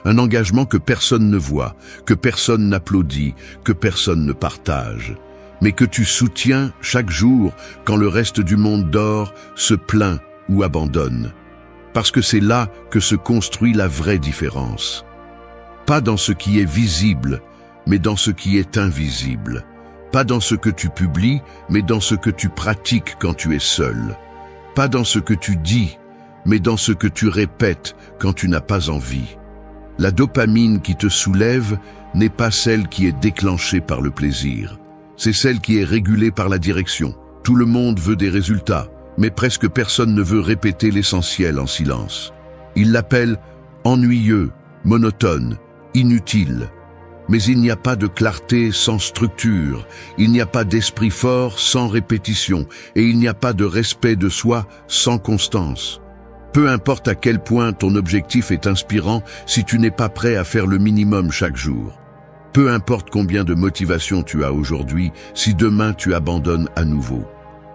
Un engagement que personne ne voit, que personne n'applaudit, que personne ne partage. Mais que tu soutiens chaque jour quand le reste du monde dort, se plaint ou abandonne. Parce que c'est là que se construit la vraie différence. Pas dans ce qui est visible, mais dans ce qui est invisible. Pas dans ce que tu publies, mais dans ce que tu pratiques quand tu es seul. Pas dans ce que tu dis, mais dans ce que tu répètes quand tu n'as pas envie. La dopamine qui te soulève n'est pas celle qui est déclenchée par le plaisir. C'est celle qui est régulée par la direction. Tout le monde veut des résultats, mais presque personne ne veut répéter l'essentiel en silence. Il l'appelle ennuyeux, monotone, inutile. Mais il n'y a pas de clarté sans structure, il n'y a pas d'esprit fort sans répétition, et il n'y a pas de respect de soi sans constance. Peu importe à quel point ton objectif est inspirant, si tu n'es pas prêt à faire le minimum chaque jour. Peu importe combien de motivation tu as aujourd'hui, si demain tu abandonnes à nouveau.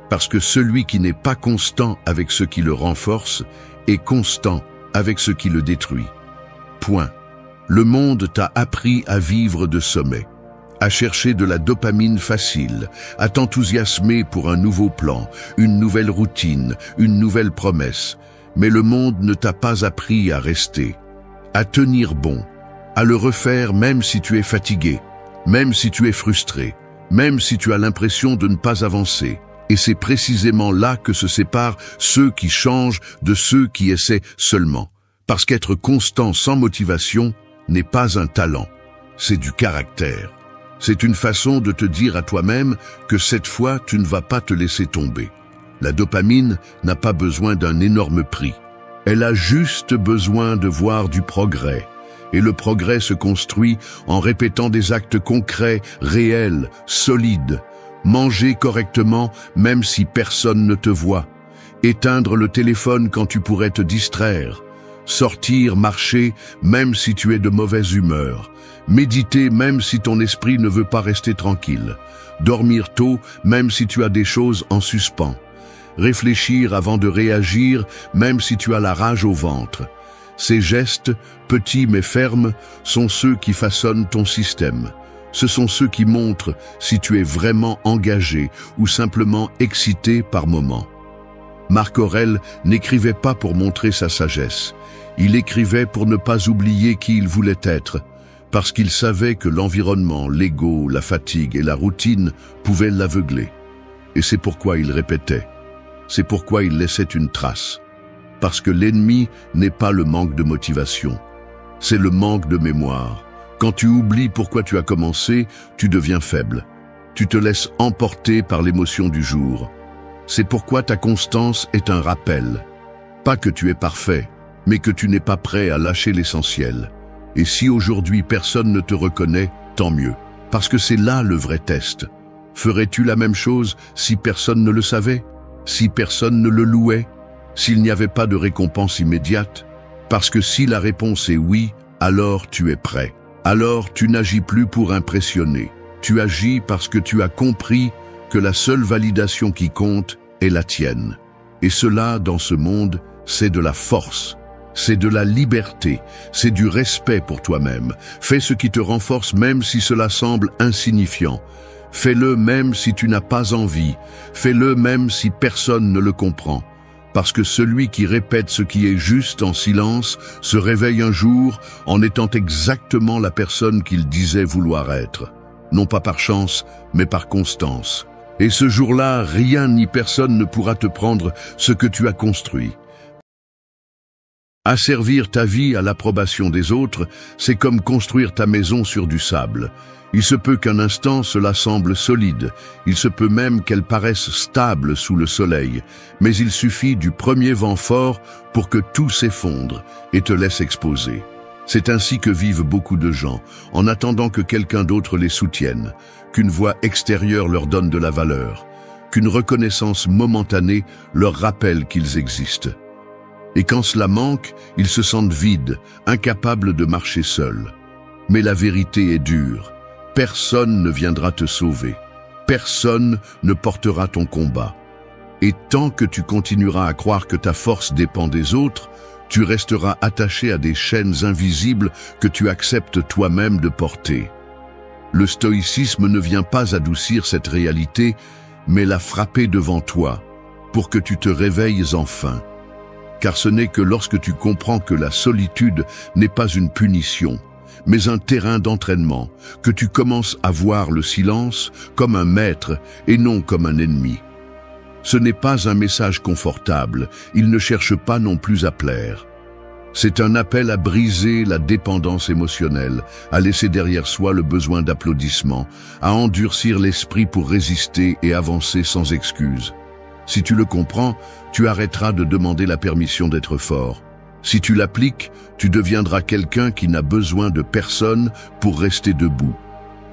Parce que celui qui n'est pas constant avec ce qui le renforce est constant avec ce qui le détruit. Point. Le monde t'a appris à vivre de sommet, à chercher de la dopamine facile, à t'enthousiasmer pour un nouveau plan, une nouvelle routine, une nouvelle promesse. Mais le monde ne t'a pas appris à rester, à tenir bon, à le refaire même si tu es fatigué, même si tu es frustré, même si tu as l'impression de ne pas avancer. Et c'est précisément là que se séparent ceux qui changent de ceux qui essaient seulement. Parce qu'être constant sans motivation n'est pas un talent, c'est du caractère. C'est une façon de te dire à toi-même que cette fois tu ne vas pas te laisser tomber. La dopamine n'a pas besoin d'un énorme prix. Elle a juste besoin de voir du progrès. Et le progrès se construit en répétant des actes concrets, réels, solides. Manger correctement même si personne ne te voit. Éteindre le téléphone quand tu pourrais te distraire. Sortir, marcher, même si tu es de mauvaise humeur. Méditer même si ton esprit ne veut pas rester tranquille. Dormir tôt même si tu as des choses en suspens. Réfléchir avant de réagir même si tu as la rage au ventre. Ces gestes, petits mais fermes, sont ceux qui façonnent ton système. Ce sont ceux qui montrent si tu es vraiment engagé ou simplement excité par moments. Marc Aurèle n'écrivait pas pour montrer sa sagesse. Il écrivait pour ne pas oublier qui il voulait être, parce qu'il savait que l'environnement, l'ego, la fatigue et la routine pouvaient l'aveugler. Et c'est pourquoi il répétait. C'est pourquoi il laissait une trace. Parce que l'ennemi n'est pas le manque de motivation, c'est le manque de mémoire. Quand tu oublies pourquoi tu as commencé, tu deviens faible. Tu te laisses emporter par l'émotion du jour. C'est pourquoi ta constance est un rappel. Pas que tu es parfait, mais que tu n'es pas prêt à lâcher l'essentiel. Et si aujourd'hui personne ne te reconnaît, tant mieux. Parce que c'est là le vrai test. Ferais-tu la même chose si personne ne le savait? Si personne ne le louait? S'il n'y avait pas de récompense immédiate? Parce que si la réponse est oui, alors tu es prêt. Alors tu n'agis plus pour impressionner. Tu agis parce que tu as compris que la seule validation qui compte est la tienne. Et cela, dans ce monde, c'est de la force. C'est de la liberté. C'est du respect pour toi-même. Fais ce qui te renforce même si cela semble insignifiant. Fais-le même si tu n'as pas envie. Fais-le même si personne ne le comprend. Parce que celui qui répète ce qui est juste en silence se réveille un jour en étant exactement la personne qu'il disait vouloir être. Non pas par chance, mais par constance. Et ce jour-là, rien ni personne ne pourra te prendre ce que tu as construit. Asservir ta vie à l'approbation des autres, c'est comme construire ta maison sur du sable. Il se peut qu'un instant cela semble solide, il se peut même qu'elle paraisse stable sous le soleil, mais il suffit du premier vent fort pour que tout s'effondre et te laisse exposé. C'est ainsi que vivent beaucoup de gens, en attendant que quelqu'un d'autre les soutienne, qu'une voix extérieure leur donne de la valeur, qu'une reconnaissance momentanée leur rappelle qu'ils existent. Et quand cela manque, ils se sentent vides, incapables de marcher seuls. Mais la vérité est dure. Personne ne viendra te sauver. Personne ne portera ton combat. Et tant que tu continueras à croire que ta force dépend des autres, tu resteras attaché à des chaînes invisibles que tu acceptes toi-même de porter. Le stoïcisme ne vient pas adoucir cette réalité, mais la frapper devant toi, pour que tu te réveilles enfin. Car ce n'est que lorsque tu comprends que la solitude n'est pas une punition, mais un terrain d'entraînement, que tu commences à voir le silence comme un maître et non comme un ennemi. Ce n'est pas un message confortable, il ne cherche pas non plus à plaire. C'est un appel à briser la dépendance émotionnelle, à laisser derrière soi le besoin d'applaudissements, à endurcir l'esprit pour résister et avancer sans excuse. Si tu le comprends, tu arrêteras de demander la permission d'être fort. Si tu l'appliques, tu deviendras quelqu'un qui n'a besoin de personne pour rester debout.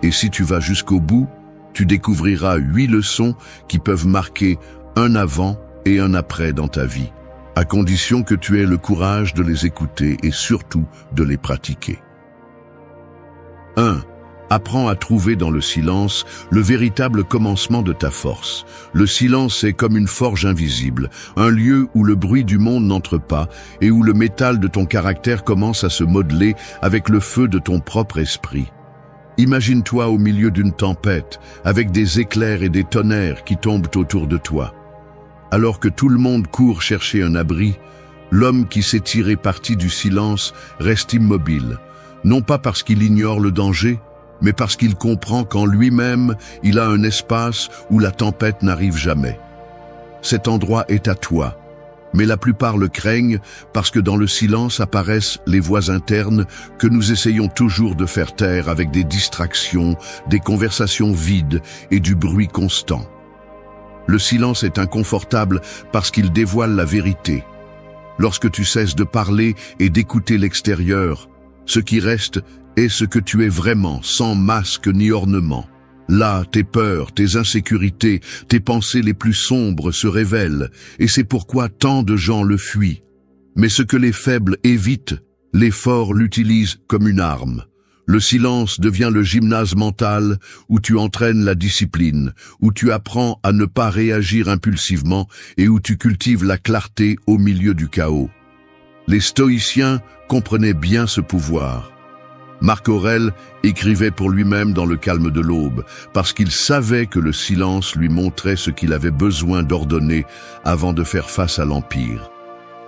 Et si tu vas jusqu'au bout, tu découvriras 8 leçons qui peuvent marquer un avant et un après dans ta vie, à condition que tu aies le courage de les écouter et surtout de les pratiquer. 1. Apprends à trouver dans le silence le véritable commencement de ta force. Le silence est comme une forge invisible, un lieu où le bruit du monde n'entre pas et où le métal de ton caractère commence à se modeler avec le feu de ton propre esprit. Imagine-toi au milieu d'une tempête, avec des éclairs et des tonnerres qui tombent autour de toi. Alors que tout le monde court chercher un abri, l'homme qui s'est tiré parti du silence reste immobile, non pas parce qu'il ignore le danger, mais parce qu'il comprend qu'en lui-même, il a un espace où la tempête n'arrive jamais. Cet endroit est à toi, mais la plupart le craignent parce que dans le silence apparaissent les voix internes que nous essayons toujours de faire taire avec des distractions, des conversations vides et du bruit constant. Le silence est inconfortable parce qu'il dévoile la vérité. Lorsque tu cesses de parler et d'écouter l'extérieur, ce qui reste est ce que tu es vraiment, sans masque ni ornement. Là, tes peurs, tes insécurités, tes pensées les plus sombres se révèlent, et c'est pourquoi tant de gens le fuient. Mais ce que les faibles évitent, les forts l'utilisent comme une arme. Le silence devient le gymnase mental où tu entraînes la discipline, où tu apprends à ne pas réagir impulsivement et où tu cultives la clarté au milieu du chaos. Les stoïciens comprenaient bien ce pouvoir. Marc Aurèle écrivait pour lui-même dans le calme de l'aube, parce qu'il savait que le silence lui montrait ce qu'il avait besoin d'ordonner avant de faire face à l'Empire.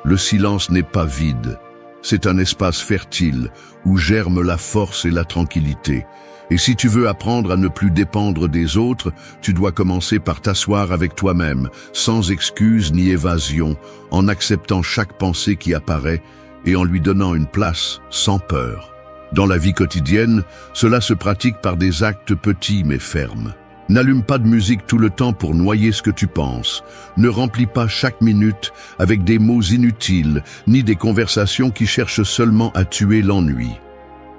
Le silence n'est pas vide. C'est un espace fertile où germent la force et la tranquillité. Et si tu veux apprendre à ne plus dépendre des autres, tu dois commencer par t'asseoir avec toi-même, sans excuse ni évasion, en acceptant chaque pensée qui apparaît et en lui donnant une place sans peur. Dans la vie quotidienne, cela se pratique par des actes petits mais fermes. N'allume pas de musique tout le temps pour noyer ce que tu penses. Ne remplis pas chaque minute avec des mots inutiles, ni des conversations qui cherchent seulement à tuer l'ennui.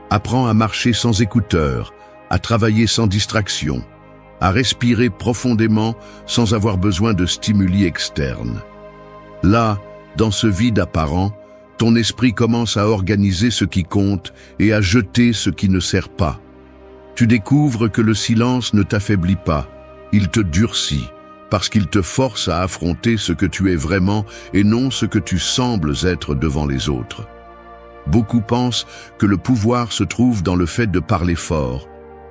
Apprends à marcher sans écouteurs, à travailler sans distraction, à respirer profondément sans avoir besoin de stimuli externes. Là, dans ce vide apparent, ton esprit commence à organiser ce qui compte et à jeter ce qui ne sert pas. Tu découvres que le silence ne t'affaiblit pas, il te durcit, parce qu'il te force à affronter ce que tu es vraiment et non ce que tu sembles être devant les autres. Beaucoup pensent que le pouvoir se trouve dans le fait de parler fort,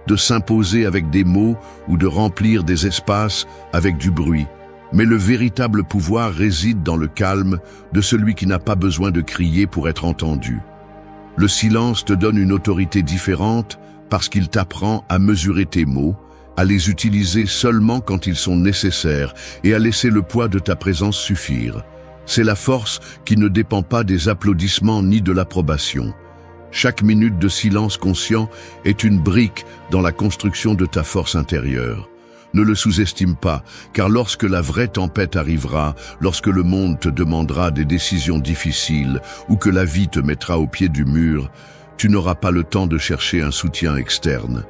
de s'imposer avec des mots ou de remplir des espaces avec du bruit. Mais le véritable pouvoir réside dans le calme de celui qui n'a pas besoin de crier pour être entendu. Le silence te donne une autorité différente parce qu'il t'apprend à mesurer tes mots, à les utiliser seulement quand ils sont nécessaires et à laisser le poids de ta présence suffire. C'est la force qui ne dépend pas des applaudissements ni de l'approbation. Chaque minute de silence conscient est une brique dans la construction de ta force intérieure. Ne le sous-estime pas, car lorsque la vraie tempête arrivera, lorsque le monde te demandera des décisions difficiles ou que la vie te mettra au pied du mur, tu n'auras pas le temps de chercher un soutien externe.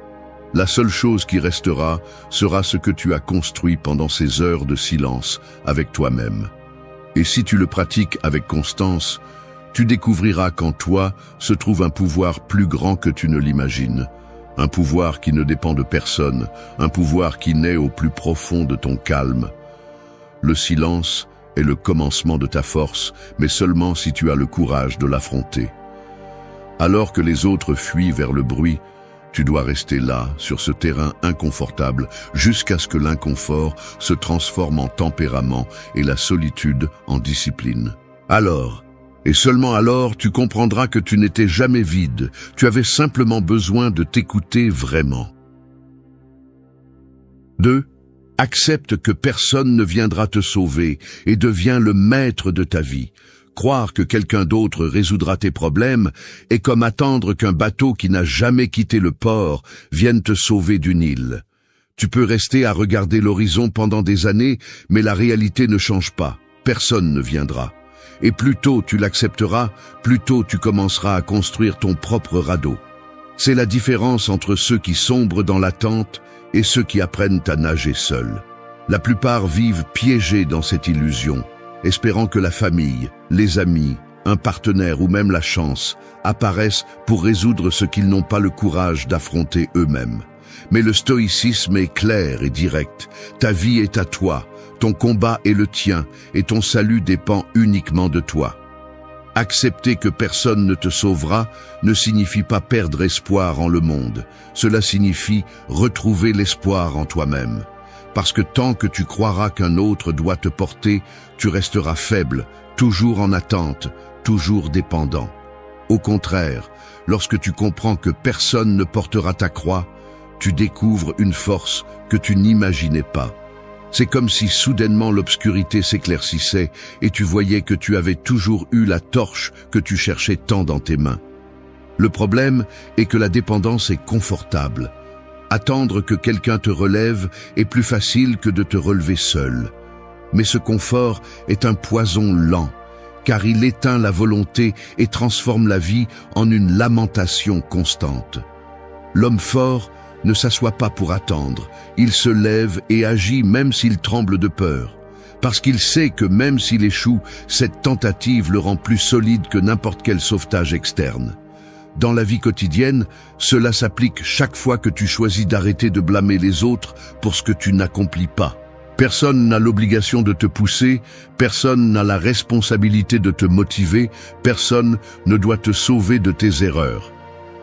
La seule chose qui restera sera ce que tu as construit pendant ces heures de silence avec toi-même. Et si tu le pratiques avec constance, tu découvriras qu'en toi se trouve un pouvoir plus grand que tu ne l'imagines. Un pouvoir qui ne dépend de personne, un pouvoir qui naît au plus profond de ton calme. Le silence est le commencement de ta force, mais seulement si tu as le courage de l'affronter. Alors que les autres fuient vers le bruit, tu dois rester là, sur ce terrain inconfortable, jusqu'à ce que l'inconfort se transforme en tempérament et la solitude en discipline. Alors, et seulement alors, tu comprendras que tu n'étais jamais vide, tu avais simplement besoin de t'écouter vraiment. 2. Accepte que personne ne viendra te sauver et deviens le maître de ta vie. Croire que quelqu'un d'autre résoudra tes problèmes est comme attendre qu'un bateau qui n'a jamais quitté le port vienne te sauver d'une île. Tu peux rester à regarder l'horizon pendant des années, mais la réalité ne change pas. Personne ne viendra. Et plus tôt tu l'accepteras, plus tôt tu commenceras à construire ton propre radeau. C'est la différence entre ceux qui sombrent dans l'attente et ceux qui apprennent à nager seuls. La plupart vivent piégés dans cette illusion, espérant que la famille, les amis, un partenaire ou même la chance apparaissent pour résoudre ce qu'ils n'ont pas le courage d'affronter eux-mêmes. Mais le stoïcisme est clair et direct. Ta vie est à toi, ton combat est le tien et ton salut dépend uniquement de toi. Accepter que personne ne te sauvera ne signifie pas perdre espoir en le monde. Cela signifie retrouver l'espoir en toi-même. Parce que tant que tu croiras qu'un autre doit te porter, tu resteras faible, toujours en attente, toujours dépendant. Au contraire, lorsque tu comprends que personne ne portera ta croix, tu découvres une force que tu n'imaginais pas. C'est comme si soudainement l'obscurité s'éclaircissait et tu voyais que tu avais toujours eu la torche que tu cherchais tant dans tes mains. Le problème est que la dépendance est confortable. Attendre que quelqu'un te relève est plus facile que de te relever seul. Mais ce confort est un poison lent, car il éteint la volonté et transforme la vie en une lamentation constante. L'homme fort ne s'assoit pas pour attendre, il se lève et agit même s'il tremble de peur, parce qu'il sait que même s'il échoue, cette tentative le rend plus solide que n'importe quel sauvetage externe. Dans la vie quotidienne, cela s'applique chaque fois que tu choisis d'arrêter de blâmer les autres pour ce que tu n'accomplis pas. Personne n'a l'obligation de te pousser, personne n'a la responsabilité de te motiver, personne ne doit te sauver de tes erreurs.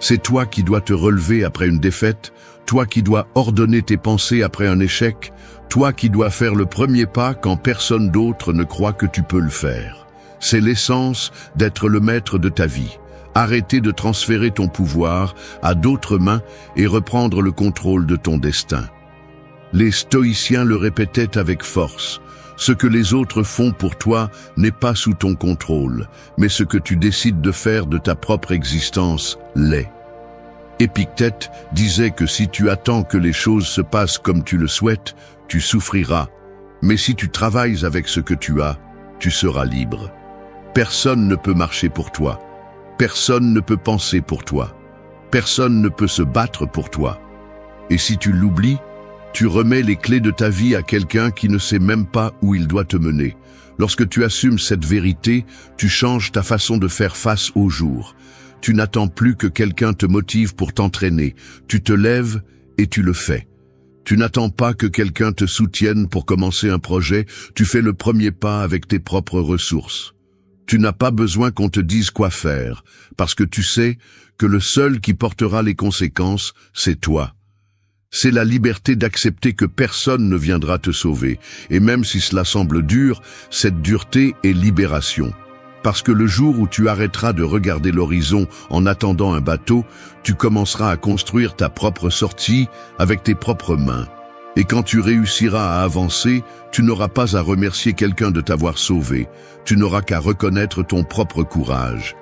C'est toi qui dois te relever après une défaite, toi qui dois ordonner tes pensées après un échec, toi qui dois faire le premier pas quand personne d'autre ne croit que tu peux le faire. C'est l'essence d'être le maître de ta vie. Arrêter de transférer ton pouvoir à d'autres mains et reprendre le contrôle de ton destin. Les stoïciens le répétaient avec force. Ce que les autres font pour toi n'est pas sous ton contrôle, mais ce que tu décides de faire de ta propre existence l'est. Épictète disait que si tu attends que les choses se passent comme tu le souhaites, tu souffriras. Mais si tu travailles avec ce que tu as, tu seras libre. Personne ne peut marcher pour toi. Personne ne peut penser pour toi. Personne ne peut se battre pour toi. Et si tu l'oublies, tu remets les clés de ta vie à quelqu'un qui ne sait même pas où il doit te mener. Lorsque tu assumes cette vérité, tu changes ta façon de faire face au jour. Tu n'attends plus que quelqu'un te motive pour t'entraîner. Tu te lèves et tu le fais. Tu n'attends pas que quelqu'un te soutienne pour commencer un projet. Tu fais le premier pas avec tes propres ressources. Tu n'as pas besoin qu'on te dise quoi faire, parce que tu sais que le seul qui portera les conséquences, c'est toi. C'est la liberté d'accepter que personne ne viendra te sauver, et même si cela semble dur, cette dureté est libération. Parce que le jour où tu arrêteras de regarder l'horizon en attendant un bateau, tu commenceras à construire ta propre sortie avec tes propres mains. Et quand tu réussiras à avancer, tu n'auras pas à remercier quelqu'un de t'avoir sauvé. Tu n'auras qu'à reconnaître ton propre courage.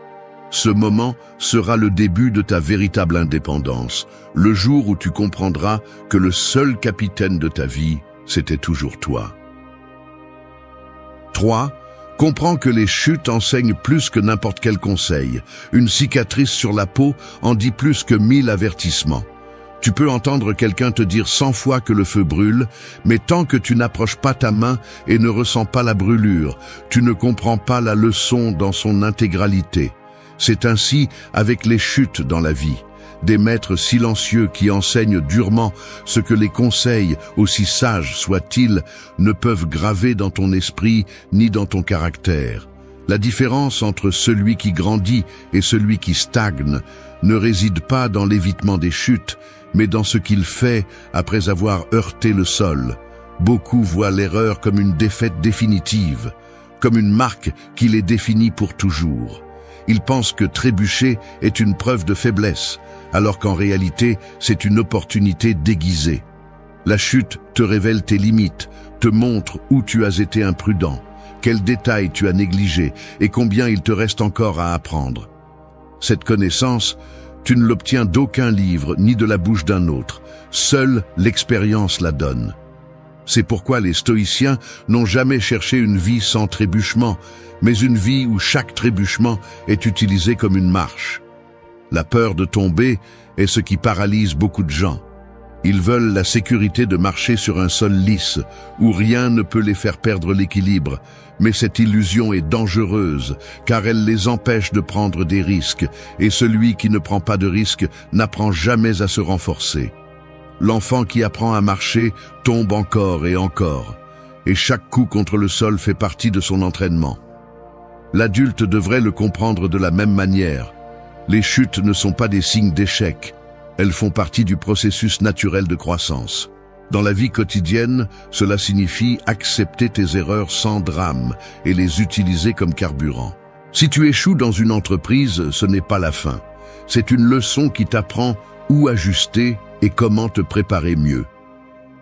Ce moment sera le début de ta véritable indépendance, le jour où tu comprendras que le seul capitaine de ta vie, c'était toujours toi. 3. Comprends que les chutes enseignent plus que n'importe quel conseil. Une cicatrice sur la peau en dit plus que 1000 avertissements. Tu peux entendre quelqu'un te dire 100 fois que le feu brûle, mais tant que tu n'approches pas ta main et ne ressens pas la brûlure, tu ne comprends pas la leçon dans son intégralité. C'est ainsi avec les chutes dans la vie. Des maîtres silencieux qui enseignent durement ce que les conseils, aussi sages soient-ils, ne peuvent graver dans ton esprit ni dans ton caractère. La différence entre celui qui grandit et celui qui stagne ne réside pas dans l'évitement des chutes, mais dans ce qu'il fait après avoir heurté le sol. Beaucoup voient l'erreur comme une défaite définitive, comme une marque qui les définit pour toujours. Ils pensent que trébucher est une preuve de faiblesse, alors qu'en réalité, c'est une opportunité déguisée. La chute te révèle tes limites, te montre où tu as été imprudent. quels détails tu as négligés et combien il te reste encore à apprendre. Cette connaissance, tu ne l'obtiens d'aucun livre ni de la bouche d'un autre. Seule l'expérience la donne. C'est pourquoi les stoïciens n'ont jamais cherché une vie sans trébuchement, mais une vie où chaque trébuchement est utilisé comme une marche. La peur de tomber est ce qui paralyse beaucoup de gens. Ils veulent la sécurité de marcher sur un sol lisse, où rien ne peut les faire perdre l'équilibre. Mais cette illusion est dangereuse, car elle les empêche de prendre des risques, et celui qui ne prend pas de risques n'apprend jamais à se renforcer. L'enfant qui apprend à marcher tombe encore, et chaque coup contre le sol fait partie de son entraînement. L'adulte devrait le comprendre de la même manière. Les chutes ne sont pas des signes d'échec. Elles font partie du processus naturel de croissance. Dans la vie quotidienne, cela signifie accepter tes erreurs sans drame et les utiliser comme carburant. Si tu échoues dans une entreprise, ce n'est pas la fin. C'est une leçon qui t'apprend où ajuster et comment te préparer mieux.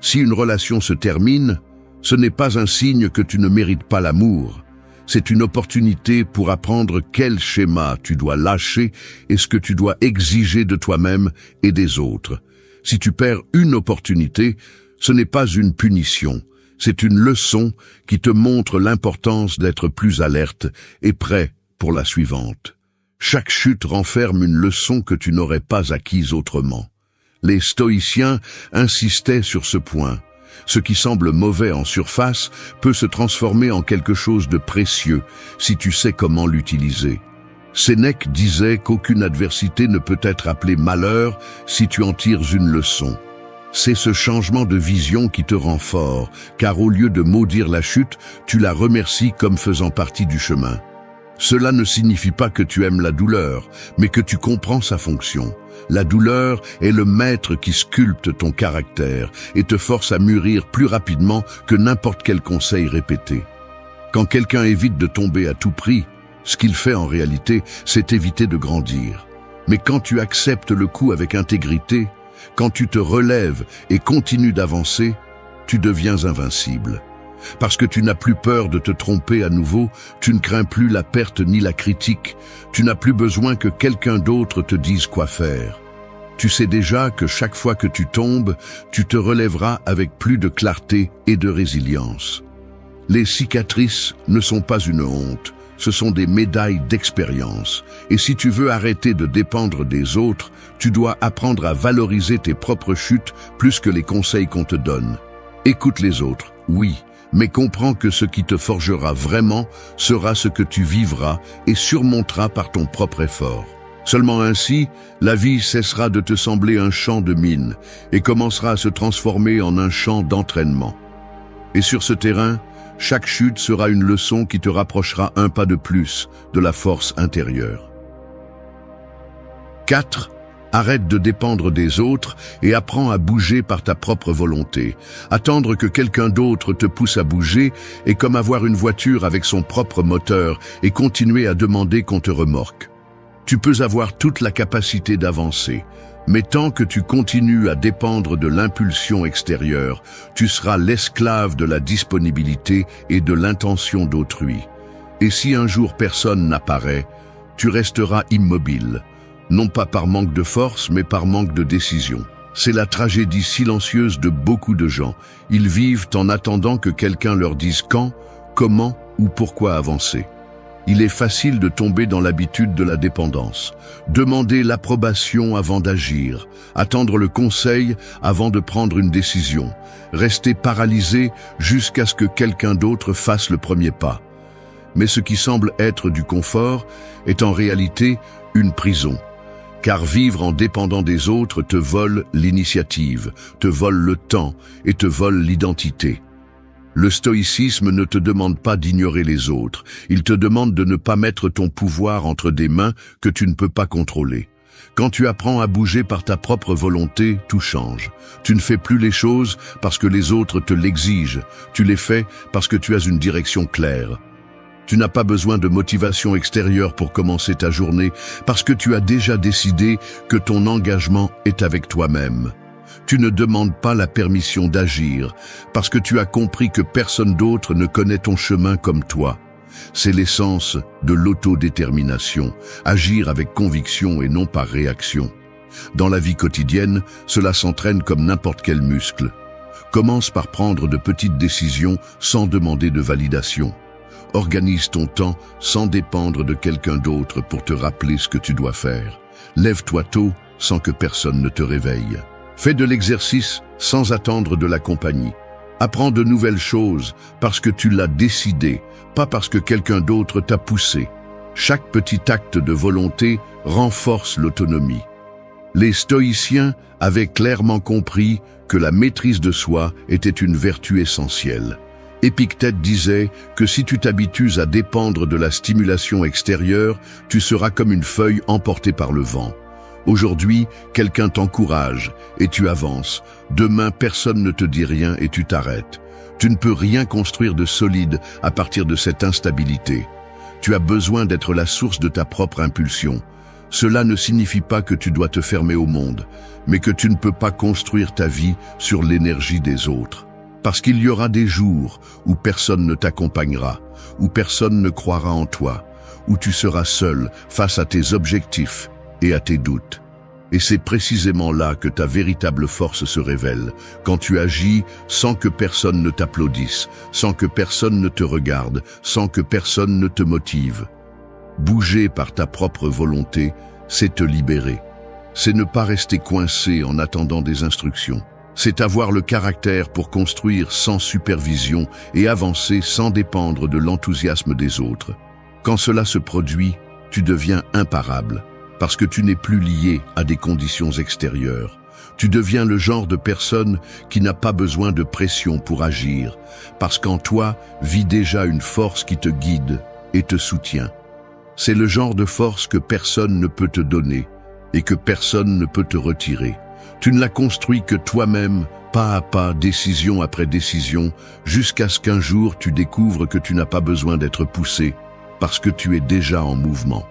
Si une relation se termine, ce n'est pas un signe que tu ne mérites pas l'amour. C'est une opportunité pour apprendre quel schéma tu dois lâcher et ce que tu dois exiger de toi-même et des autres. Si tu perds une opportunité, ce n'est pas une punition, c'est une leçon qui te montre l'importance d'être plus alerte et prêt pour la suivante. Chaque chute renferme une leçon que tu n'aurais pas acquise autrement. Les stoïciens insistaient sur ce point. Ce qui semble mauvais en surface peut se transformer en quelque chose de précieux si tu sais comment l'utiliser. Sénèque disait qu'aucune adversité ne peut être appelée malheur si tu en tires une leçon. C'est ce changement de vision qui te rend fort, car au lieu de maudire la chute, tu la remercies comme faisant partie du chemin. Cela ne signifie pas que tu aimes la douleur, mais que tu comprends sa fonction. La douleur est le maître qui sculpte ton caractère et te force à mûrir plus rapidement que n'importe quel conseil répété. Quand quelqu'un évite de tomber à tout prix, ce qu'il fait en réalité, c'est éviter de grandir. Mais quand tu acceptes le coup avec intégrité, quand tu te relèves et continues d'avancer, tu deviens invincible. Parce que tu n'as plus peur de te tromper à nouveau, tu ne crains plus la perte ni la critique, tu n'as plus besoin que quelqu'un d'autre te dise quoi faire. Tu sais déjà que chaque fois que tu tombes, tu te relèveras avec plus de clarté et de résilience. Les cicatrices ne sont pas une honte, ce sont des médailles d'expérience. Et si tu veux arrêter de dépendre des autres, tu dois apprendre à valoriser tes propres chutes plus que les conseils qu'on te donne. Écoute les autres, oui, mais comprends que ce qui te forgera vraiment sera ce que tu vivras et surmonteras par ton propre effort. Seulement ainsi, la vie cessera de te sembler un champ de mines et commencera à se transformer en un champ d'entraînement. Et sur ce terrain, chaque chute sera une leçon qui te rapprochera un pas de plus de la force intérieure. 4. Arrête de dépendre des autres et apprends à bouger par ta propre volonté. Attendre que quelqu'un d'autre te pousse à bouger est comme avoir une voiture avec son propre moteur et continuer à demander qu'on te remorque. Tu peux avoir toute la capacité d'avancer, mais tant que tu continues à dépendre de l'impulsion extérieure, tu seras l'esclave de la disponibilité et de l'intention d'autrui. Et si un jour personne n'apparaît, tu resteras immobile. Non pas par manque de force, mais par manque de décision. C'est la tragédie silencieuse de beaucoup de gens. Ils vivent en attendant que quelqu'un leur dise quand, comment ou pourquoi avancer. Il est facile de tomber dans l'habitude de la dépendance. Demander l'approbation avant d'agir, attendre le conseil avant de prendre une décision, rester paralysé jusqu'à ce que quelqu'un d'autre fasse le premier pas. Mais ce qui semble être du confort est en réalité une prison. Car vivre en dépendant des autres te vole l'initiative, te vole le temps et te vole l'identité. Le stoïcisme ne te demande pas d'ignorer les autres, il te demande de ne pas mettre ton pouvoir entre des mains que tu ne peux pas contrôler. Quand tu apprends à bouger par ta propre volonté, tout change. Tu ne fais plus les choses parce que les autres te l'exigent, tu les fais parce que tu as une direction claire. Tu n'as pas besoin de motivation extérieure pour commencer ta journée parce que tu as déjà décidé que ton engagement est avec toi-même. Tu ne demandes pas la permission d'agir parce que tu as compris que personne d'autre ne connaît ton chemin comme toi. C'est l'essence de l'autodétermination, agir avec conviction et non par réaction. Dans la vie quotidienne, cela s'entraîne comme n'importe quel muscle. Commence par prendre de petites décisions sans demander de validation. Organise ton temps sans dépendre de quelqu'un d'autre pour te rappeler ce que tu dois faire. Lève-toi tôt sans que personne ne te réveille. Fais de l'exercice sans attendre de la compagnie. Apprends de nouvelles choses parce que tu l'as décidé, pas parce que quelqu'un d'autre t'a poussé. Chaque petit acte de volonté renforce l'autonomie. Les stoïciens avaient clairement compris que la maîtrise de soi était une vertu essentielle. Épictète disait que si tu t'habitues à dépendre de la stimulation extérieure, tu seras comme une feuille emportée par le vent. Aujourd'hui, quelqu'un t'encourage et tu avances. Demain, personne ne te dit rien et tu t'arrêtes. Tu ne peux rien construire de solide à partir de cette instabilité. Tu as besoin d'être la source de ta propre impulsion. Cela ne signifie pas que tu dois te fermer au monde, mais que tu ne peux pas construire ta vie sur l'énergie des autres. Parce qu'il y aura des jours où personne ne t'accompagnera, où personne ne croira en toi, où tu seras seul face à tes objectifs et à tes doutes. Et c'est précisément là que ta véritable force se révèle, quand tu agis sans que personne ne t'applaudisse, sans que personne ne te regarde, sans que personne ne te motive. Bouger par ta propre volonté, c'est te libérer. C'est ne pas rester coincé en attendant des instructions. C'est avoir le caractère pour construire sans supervision et avancer sans dépendre de l'enthousiasme des autres. Quand cela se produit, tu deviens imparable, parce que tu n'es plus lié à des conditions extérieures. Tu deviens le genre de personne qui n'a pas besoin de pression pour agir, parce qu'en toi vit déjà une force qui te guide et te soutient. C'est le genre de force que personne ne peut te donner et que personne ne peut te retirer. Tu ne la construis que toi-même, pas à pas, décision après décision, jusqu'à ce qu'un jour tu découvres que tu n'as pas besoin d'être poussé, parce que tu es déjà en mouvement.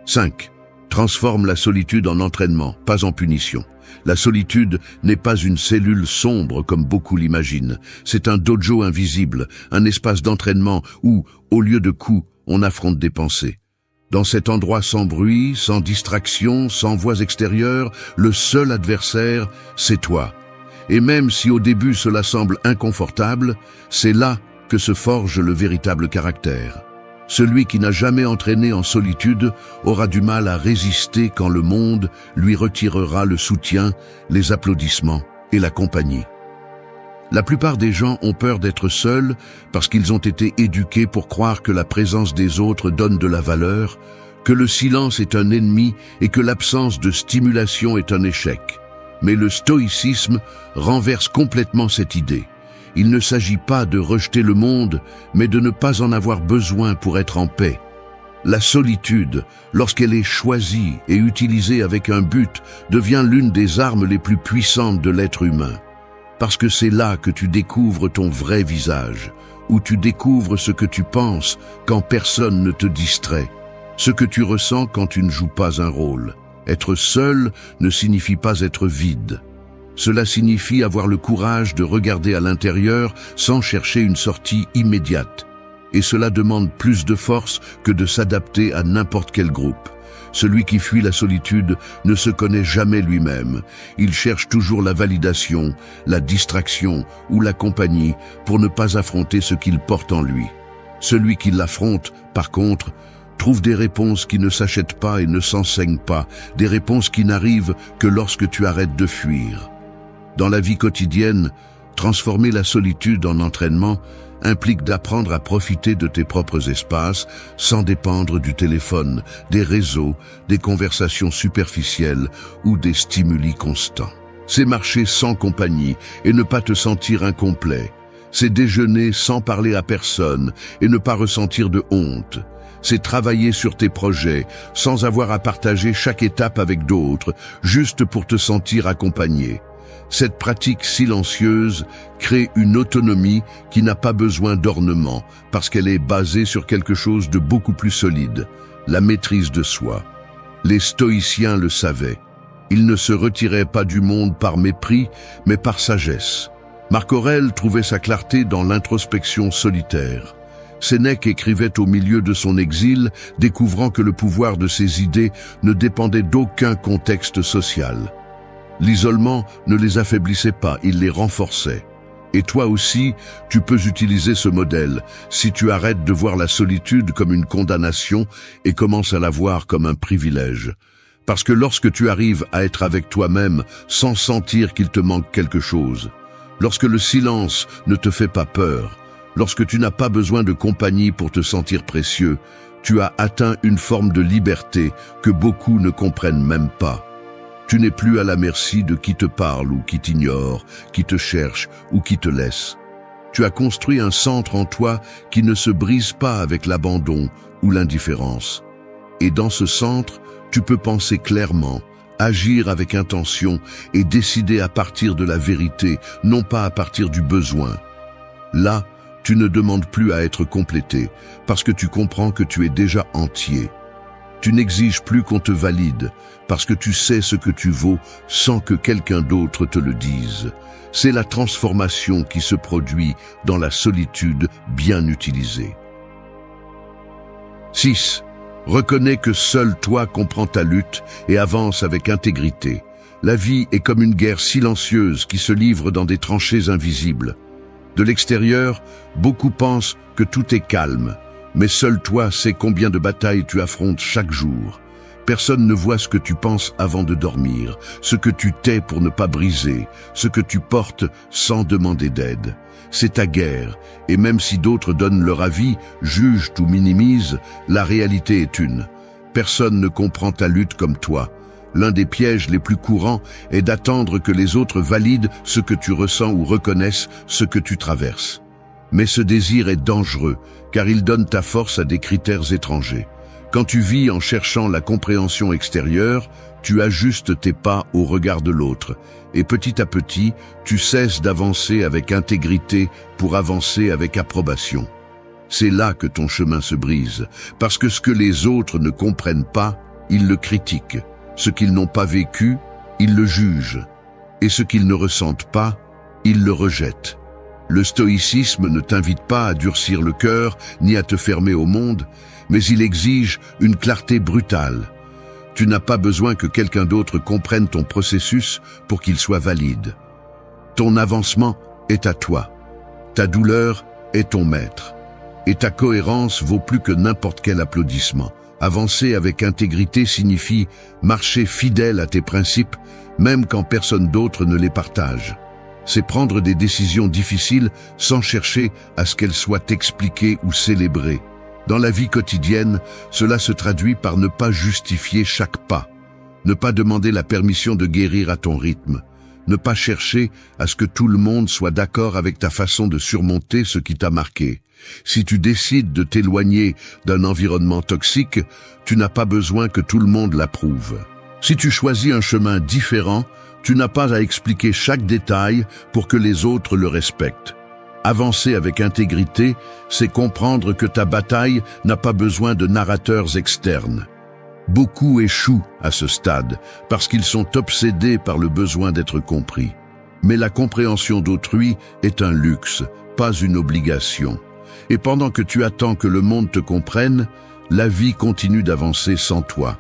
5. Transforme la solitude en entraînement, pas en punition. La solitude n'est pas une cellule sombre comme beaucoup l'imaginent. C'est un dojo invisible, un espace d'entraînement où, au lieu de coups, on affronte des pensées. Dans cet endroit sans bruit, sans distraction, sans voix extérieures, le seul adversaire, c'est toi. Et même si au début cela semble inconfortable, c'est là que se forge le véritable caractère. Celui qui n'a jamais entraîné en solitude aura du mal à résister quand le monde lui retirera le soutien, les applaudissements et la compagnie. La plupart des gens ont peur d'être seuls parce qu'ils ont été éduqués pour croire que la présence des autres donne de la valeur, que le silence est un ennemi et que l'absence de stimulation est un échec. Mais le stoïcisme renverse complètement cette idée. Il ne s'agit pas de rejeter le monde, mais de ne pas en avoir besoin pour être en paix. La solitude, lorsqu'elle est choisie et utilisée avec un but, devient l'une des armes les plus puissantes de l'être humain. Parce que c'est là que tu découvres ton vrai visage, où tu découvres ce que tu penses quand personne ne te distrait, ce que tu ressens quand tu ne joues pas un rôle. Être seul ne signifie pas être vide. Cela signifie avoir le courage de regarder à l'intérieur sans chercher une sortie immédiate. Et cela demande plus de force que de s'adapter à n'importe quel groupe. Celui qui fuit la solitude ne se connaît jamais lui-même. Il cherche toujours la validation, la distraction ou la compagnie pour ne pas affronter ce qu'il porte en lui. Celui qui l'affronte, par contre, trouve des réponses qui ne s'achètent pas et ne s'enseignent pas, des réponses qui n'arrivent que lorsque tu arrêtes de fuir. Dans la vie quotidienne, transformer la solitude en entraînement implique d'apprendre à profiter de tes propres espaces sans dépendre du téléphone, des réseaux, des conversations superficielles ou des stimuli constants. C'est marcher sans compagnie et ne pas te sentir incomplet. C'est déjeuner sans parler à personne et ne pas ressentir de honte. C'est travailler sur tes projets sans avoir à partager chaque étape avec d'autres, juste pour te sentir accompagné. Cette pratique silencieuse crée une autonomie qui n'a pas besoin d'ornement parce qu'elle est basée sur quelque chose de beaucoup plus solide, la maîtrise de soi. Les stoïciens le savaient. Il ne se retirait pas du monde par mépris, mais par sagesse. Marc Aurèle trouvait sa clarté dans l'introspection solitaire. Sénèque écrivait au milieu de son exil, découvrant que le pouvoir de ses idées ne dépendait d'aucun contexte social. L'isolement ne les affaiblissait pas, il les renforçait. Et toi aussi, tu peux utiliser ce modèle, si tu arrêtes de voir la solitude comme une condamnation et commences à la voir comme un privilège. Parce que lorsque tu arrives à être avec toi-même sans sentir qu'il te manque quelque chose, lorsque le silence ne te fait pas peur, lorsque tu n'as pas besoin de compagnie pour te sentir précieux, tu as atteint une forme de liberté que beaucoup ne comprennent même pas. Tu n'es plus à la merci de qui te parle ou qui t'ignore, qui te cherche ou qui te laisse. Tu as construit un centre en toi qui ne se brise pas avec l'abandon ou l'indifférence. Et dans ce centre, tu peux penser clairement, agir avec intention et décider à partir de la vérité, non pas à partir du besoin. Là, tu ne demandes plus à être complété, parce que tu comprends que tu es déjà entier. Tu n'exiges plus qu'on te valide, parce que tu sais ce que tu vaux sans que quelqu'un d'autre te le dise. C'est la transformation qui se produit dans la solitude bien utilisée. 6. Reconnais que seul toi comprends ta lutte et avance avec intégrité. La vie est comme une guerre silencieuse qui se livre dans des tranchées invisibles. De l'extérieur, beaucoup pensent que tout est calme, mais seul toi sais combien de batailles tu affrontes chaque jour. Personne ne voit ce que tu penses avant de dormir, ce que tu tais pour ne pas briser, ce que tu portes sans demander d'aide. C'est ta guerre, et même si d'autres donnent leur avis, jugent ou minimisent, la réalité est une. Personne ne comprend ta lutte comme toi. L'un des pièges les plus courants est d'attendre que les autres valident ce que tu ressens ou reconnaissent ce que tu traverses. Mais ce désir est dangereux, car il donne ta force à des critères étrangers. Quand tu vis en cherchant la compréhension extérieure, tu ajustes tes pas au regard de l'autre, et petit à petit, tu cesses d'avancer avec intégrité pour avancer avec approbation. C'est là que ton chemin se brise, parce que ce que les autres ne comprennent pas, ils le critiquent. Ce qu'ils n'ont pas vécu, ils le jugent. Et ce qu'ils ne ressentent pas, ils le rejettent. Le stoïcisme ne t'invite pas à durcir le cœur ni à te fermer au monde, mais il exige une clarté brutale. Tu n'as pas besoin que quelqu'un d'autre comprenne ton processus pour qu'il soit valide. Ton avancement est à toi. Ta douleur est ton maître. Et ta cohérence vaut plus que n'importe quel applaudissement. Avancer avec intégrité signifie marcher fidèle à tes principes, même quand personne d'autre ne les partage. C'est prendre des décisions difficiles sans chercher à ce qu'elles soient expliquées ou célébrées. Dans la vie quotidienne, cela se traduit par ne pas justifier chaque pas, ne pas demander la permission de guérir à ton rythme, ne pas chercher à ce que tout le monde soit d'accord avec ta façon de surmonter ce qui t'a marqué. Si tu décides de t'éloigner d'un environnement toxique, tu n'as pas besoin que tout le monde l'approuve. Si tu choisis un chemin différent, tu n'as pas à expliquer chaque détail pour que les autres le respectent. Avancer avec intégrité, c'est comprendre que ta bataille n'a pas besoin de narrateurs externes. Beaucoup échouent à ce stade parce qu'ils sont obsédés par le besoin d'être compris. Mais la compréhension d'autrui est un luxe, pas une obligation. Et pendant que tu attends que le monde te comprenne, la vie continue d'avancer sans toi.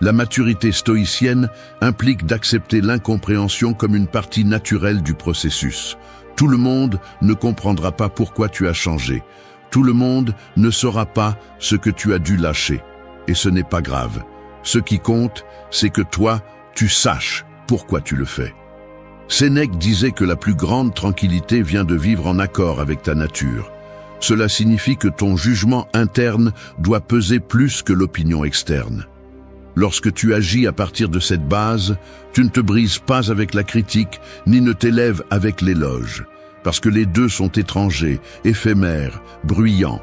La maturité stoïcienne implique d'accepter l'incompréhension comme une partie naturelle du processus. Tout le monde ne comprendra pas pourquoi tu as changé. Tout le monde ne saura pas ce que tu as dû lâcher. Et ce n'est pas grave. Ce qui compte, c'est que toi, tu saches pourquoi tu le fais. Sénèque disait que la plus grande tranquillité vient de vivre en accord avec ta nature. Cela signifie que ton jugement interne doit peser plus que l'opinion externe. Lorsque tu agis à partir de cette base, tu ne te brises pas avec la critique, ni ne t'élèves avec l'éloge, parce que les deux sont étrangers, éphémères, bruyants.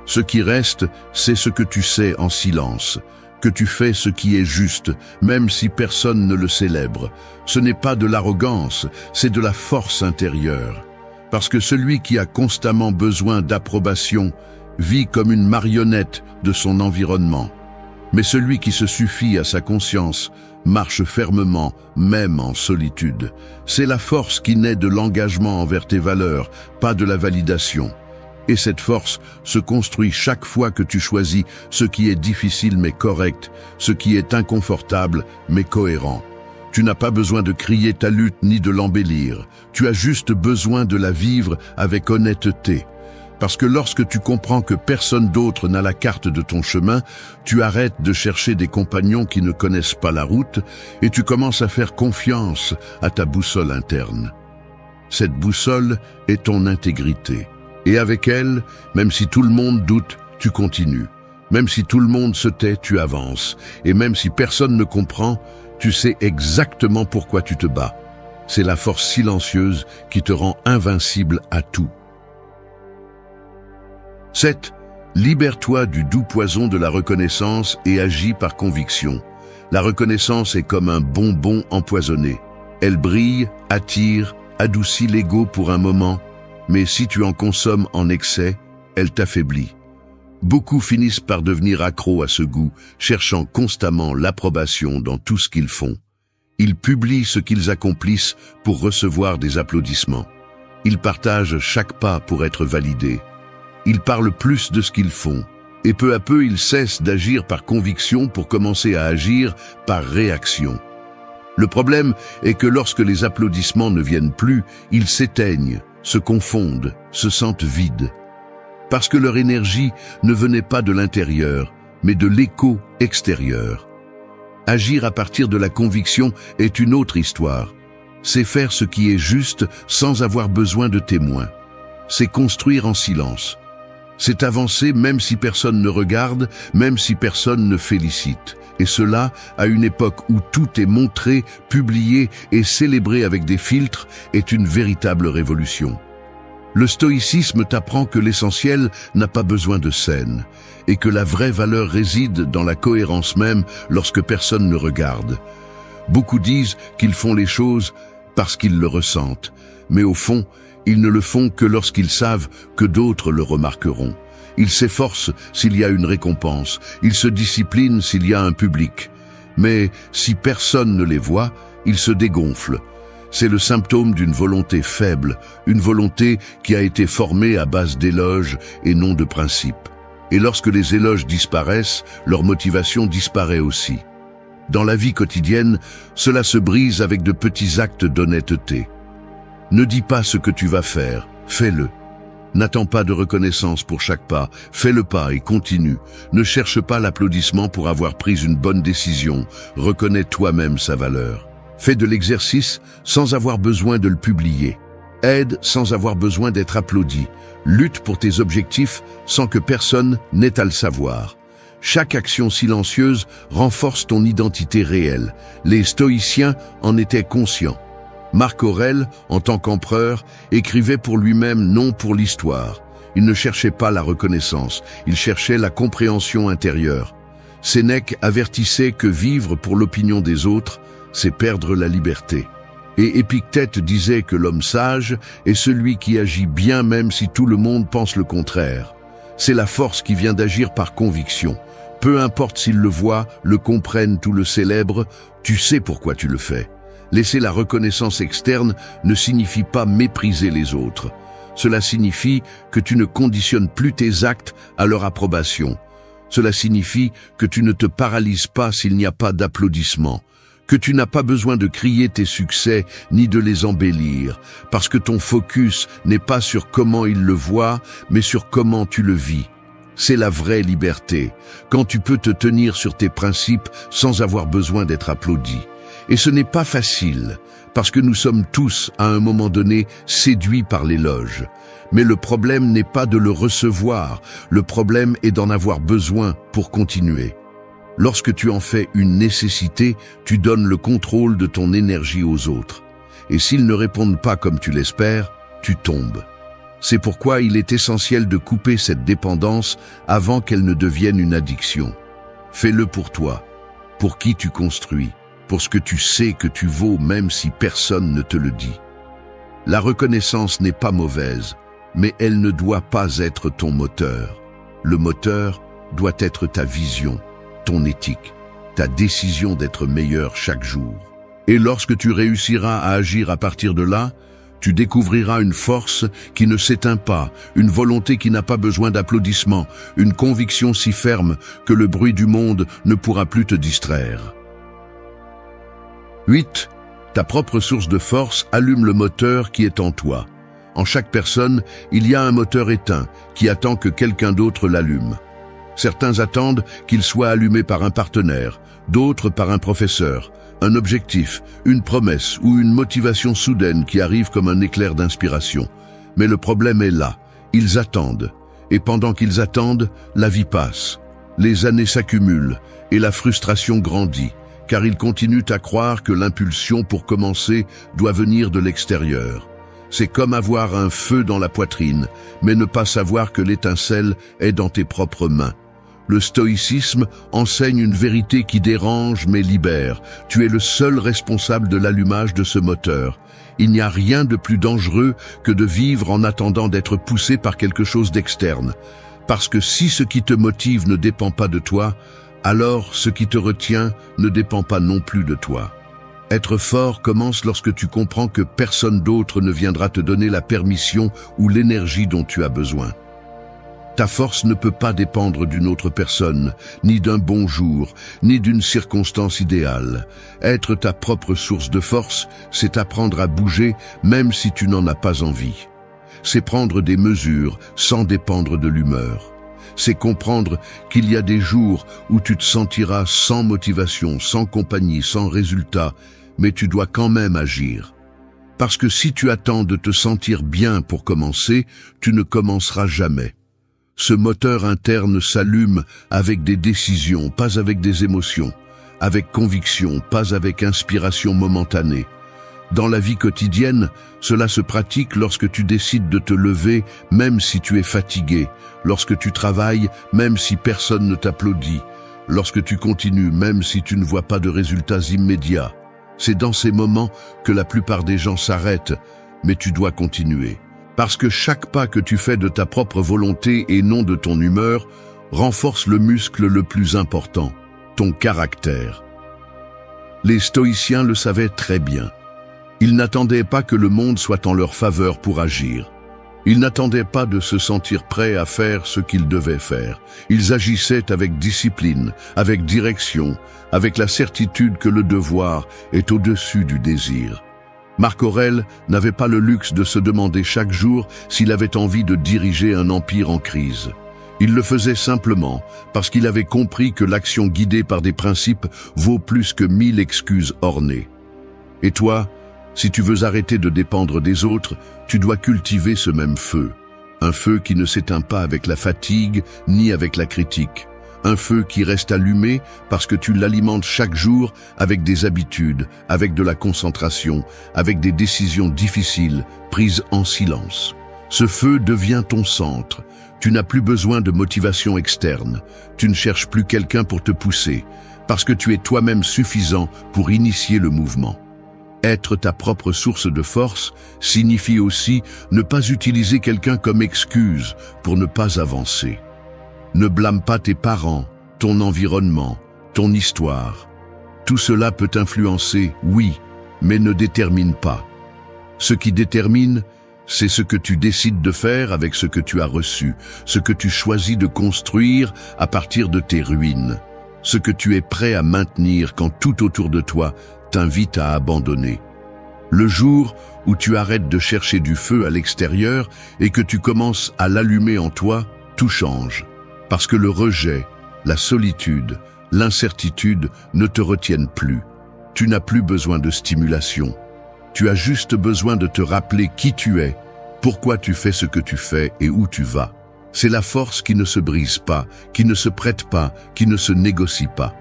Ce qui reste, c'est ce que tu sais en silence, que tu fais ce qui est juste, même si personne ne le célèbre. Ce n'est pas de l'arrogance, c'est de la force intérieure. Parce que celui qui a constamment besoin d'approbation vit comme une marionnette de son environnement. Mais celui qui se suffit à sa conscience marche fermement, même en solitude. C'est la force qui naît de l'engagement envers tes valeurs, pas de la validation. Et cette force se construit chaque fois que tu choisis ce qui est difficile mais correct, ce qui est inconfortable mais cohérent. Tu n'as pas besoin de crier ta lutte ni de l'embellir. Tu as juste besoin de la vivre avec honnêteté. Parce que lorsque tu comprends que personne d'autre n'a la carte de ton chemin, tu arrêtes de chercher des compagnons qui ne connaissent pas la route et tu commences à faire confiance à ta boussole interne. Cette boussole est ton intégrité. Et avec elle, même si tout le monde doute, tu continues. Même si tout le monde se tait, tu avances. Et même si personne ne comprend, tu sais exactement pourquoi tu te bats. C'est la force silencieuse qui te rend invincible à tout. 7. Libère-toi du doux poison de la reconnaissance et agis par conviction. La reconnaissance est comme un bonbon empoisonné. Elle brille, attire, adoucit l'ego pour un moment, mais si tu en consommes en excès, elle t'affaiblit. Beaucoup finissent par devenir accros à ce goût, cherchant constamment l'approbation dans tout ce qu'ils font. Ils publient ce qu'ils accomplissent pour recevoir des applaudissements. Ils partagent chaque pas pour être validés. Ils parlent plus de ce qu'ils font. Et peu à peu, ils cessent d'agir par conviction pour commencer à agir par réaction. Le problème est que lorsque les applaudissements ne viennent plus, ils s'éteignent, se confondent, se sentent vides. Parce que leur énergie ne venait pas de l'intérieur, mais de l'écho extérieur. Agir à partir de la conviction est une autre histoire. C'est faire ce qui est juste sans avoir besoin de témoins. C'est construire en silence. C'est avancer même si personne ne regarde, même si personne ne félicite. Et cela, à une époque où tout est montré, publié et célébré avec des filtres, est une véritable révolution. Le stoïcisme t'apprend que l'essentiel n'a pas besoin de scène, et que la vraie valeur réside dans la cohérence même lorsque personne ne regarde. Beaucoup disent qu'ils font les choses parce qu'ils le ressentent, mais au fond, ils ne le font que lorsqu'ils savent que d'autres le remarqueront. Ils s'efforcent s'il y a une récompense, ils se disciplinent s'il y a un public. Mais si personne ne les voit, ils se dégonflent. C'est le symptôme d'une volonté faible, une volonté qui a été formée à base d'éloges et non de principes. Et lorsque les éloges disparaissent, leur motivation disparaît aussi. Dans la vie quotidienne, cela se brise avec de petits actes d'honnêteté. Ne dis pas ce que tu vas faire, fais-le. N'attends pas de reconnaissance pour chaque pas, fais le pas et continue. Ne cherche pas l'applaudissement pour avoir pris une bonne décision, reconnais toi-même sa valeur. Fais de l'exercice sans avoir besoin de le publier. Aide sans avoir besoin d'être applaudi. Lutte pour tes objectifs sans que personne n'ait à le savoir. Chaque action silencieuse renforce ton identité réelle. Les stoïciens en étaient conscients. Marc Aurèle, en tant qu'empereur, écrivait pour lui-même, non pour l'histoire. Il ne cherchait pas la reconnaissance, il cherchait la compréhension intérieure. Sénèque avertissait que vivre pour l'opinion des autres, c'est perdre la liberté. Et Épictète disait que l'homme sage est celui qui agit bien même si tout le monde pense le contraire. C'est la force qui vient d'agir par conviction. Peu importe s'ils le voient, le comprennent ou le célèbrent, tu sais pourquoi tu le fais. Laisser la reconnaissance externe ne signifie pas mépriser les autres. Cela signifie que tu ne conditionnes plus tes actes à leur approbation. Cela signifie que tu ne te paralyses pas s'il n'y a pas d'applaudissements, que tu n'as pas besoin de crier tes succès ni de les embellir, parce que ton focus n'est pas sur comment ils le voient, mais sur comment tu le vis. C'est la vraie liberté, quand tu peux te tenir sur tes principes sans avoir besoin d'être applaudi. Et ce n'est pas facile, parce que nous sommes tous, à un moment donné, séduits par l'éloge. Mais le problème n'est pas de le recevoir, le problème est d'en avoir besoin pour continuer. Lorsque tu en fais une nécessité, tu donnes le contrôle de ton énergie aux autres. Et s'ils ne répondent pas comme tu l'espères, tu tombes. C'est pourquoi il est essentiel de couper cette dépendance avant qu'elle ne devienne une addiction. Fais-le pour toi, pour qui tu construis, pour ce que tu sais que tu vaux même si personne ne te le dit. La reconnaissance n'est pas mauvaise, mais elle ne doit pas être ton moteur. Le moteur doit être ta vision. ton éthique, ta décision d'être meilleur chaque jour. Et lorsque tu réussiras à agir à partir de là, tu découvriras une force qui ne s'éteint pas, une volonté qui n'a pas besoin d'applaudissements, une conviction si ferme que le bruit du monde ne pourra plus te distraire. 8. Ta propre source de force allume le moteur qui est en toi. En chaque personne, il y a un moteur éteint qui attend que quelqu'un d'autre l'allume. Certains attendent qu'il soit allumé par un partenaire, d'autres par un professeur, un objectif, une promesse ou une motivation soudaine qui arrive comme un éclair d'inspiration. Mais le problème est là, ils attendent. Et pendant qu'ils attendent, la vie passe. Les années s'accumulent et la frustration grandit, car ils continuent à croire que l'impulsion pour commencer doit venir de l'extérieur. C'est comme avoir un feu dans la poitrine, mais ne pas savoir que l'étincelle est dans tes propres mains. Le stoïcisme enseigne une vérité qui dérange mais libère. Tu es le seul responsable de l'allumage de ce moteur. Il n'y a rien de plus dangereux que de vivre en attendant d'être poussé par quelque chose d'externe. Parce que si ce qui te motive ne dépend pas de toi, alors ce qui te retient ne dépend pas non plus de toi. Être fort commence lorsque tu comprends que personne d'autre ne viendra te donner la permission ou l'énergie dont tu as besoin. Ta force ne peut pas dépendre d'une autre personne, ni d'un bon jour, ni d'une circonstance idéale. Être ta propre source de force, c'est apprendre à bouger même si tu n'en as pas envie. C'est prendre des mesures sans dépendre de l'humeur. C'est comprendre qu'il y a des jours où tu te sentiras sans motivation, sans compagnie, sans résultat, mais tu dois quand même agir. Parce que si tu attends de te sentir bien pour commencer, tu ne commenceras jamais. Ce moteur interne s'allume avec des décisions, pas avec des émotions, avec conviction, pas avec inspiration momentanée. Dans la vie quotidienne, cela se pratique lorsque tu décides de te lever même si tu es fatigué, lorsque tu travailles même si personne ne t'applaudit, lorsque tu continues même si tu ne vois pas de résultats immédiats. C'est dans ces moments que la plupart des gens s'arrêtent, mais tu dois continuer. Parce que chaque pas que tu fais de ta propre volonté et non de ton humeur renforce le muscle le plus important, ton caractère. Les stoïciens le savaient très bien. Ils n'attendaient pas que le monde soit en leur faveur pour agir. Ils n'attendaient pas de se sentir prêts à faire ce qu'ils devaient faire. Ils agissaient avec discipline, avec direction, avec la certitude que le devoir est au-dessus du désir. Marc Aurèle n'avait pas le luxe de se demander chaque jour s'il avait envie de diriger un empire en crise. Il le faisait simplement parce qu'il avait compris que l'action guidée par des principes vaut plus que 1000 excuses ornées. Et toi, si tu veux arrêter de dépendre des autres, tu dois cultiver ce même feu. Un feu qui ne s'éteint pas avec la fatigue ni avec la critique. Un feu qui reste allumé parce que tu l'alimentes chaque jour avec des habitudes, avec de la concentration, avec des décisions difficiles prises en silence. Ce feu devient ton centre. Tu n'as plus besoin de motivation externe. Tu ne cherches plus quelqu'un pour te pousser, parce que tu es toi-même suffisant pour initier le mouvement. Être ta propre source de force signifie aussi ne pas utiliser quelqu'un comme excuse pour ne pas avancer. Ne blâme pas tes parents, ton environnement, ton histoire. Tout cela peut influencer, oui, mais ne détermine pas. Ce qui détermine, c'est ce que tu décides de faire avec ce que tu as reçu, ce que tu choisis de construire à partir de tes ruines, ce que tu es prêt à maintenir quand tout autour de toi t'invite à abandonner. Le jour où tu arrêtes de chercher du feu à l'extérieur et que tu commences à l'allumer en toi, tout change. Parce que le rejet, la solitude, l'incertitude ne te retiennent plus. Tu n'as plus besoin de stimulation. Tu as juste besoin de te rappeler qui tu es, pourquoi tu fais ce que tu fais et où tu vas. C'est la force qui ne se brise pas, qui ne se prête pas, qui ne se négocie pas.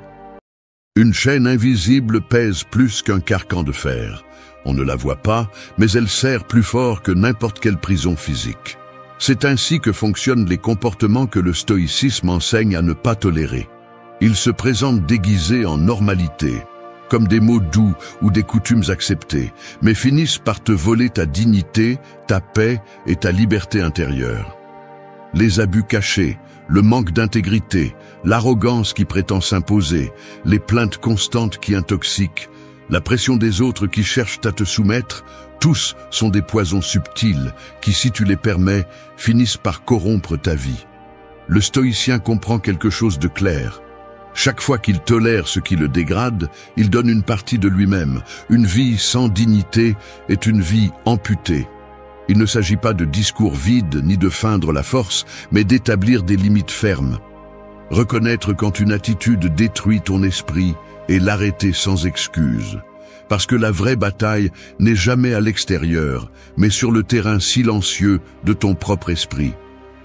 Une chaîne invisible pèse plus qu'un carcan de fer. On ne la voit pas, mais elle serre plus fort que n'importe quelle prison physique. C'est ainsi que fonctionnent les comportements que le stoïcisme enseigne à ne pas tolérer. Ils se présentent déguisés en normalité, comme des mots doux ou des coutumes acceptées, mais finissent par te voler ta dignité, ta paix et ta liberté intérieure. Les abus cachés, le manque d'intégrité, l'arrogance qui prétend s'imposer, les plaintes constantes qui intoxiquent, la pression des autres qui cherchent à te soumettre, tous sont des poisons subtils qui, si tu les permets, finissent par corrompre ta vie. Le stoïcien comprend quelque chose de clair. Chaque fois qu'il tolère ce qui le dégrade, il donne une partie de lui-même. Une vie sans dignité est une vie amputée. Il ne s'agit pas de discours vides ni de feindre la force, mais d'établir des limites fermes. Reconnaître quand une attitude détruit ton esprit et l'arrêter sans excuse. Parce que la vraie bataille n'est jamais à l'extérieur, mais sur le terrain silencieux de ton propre esprit.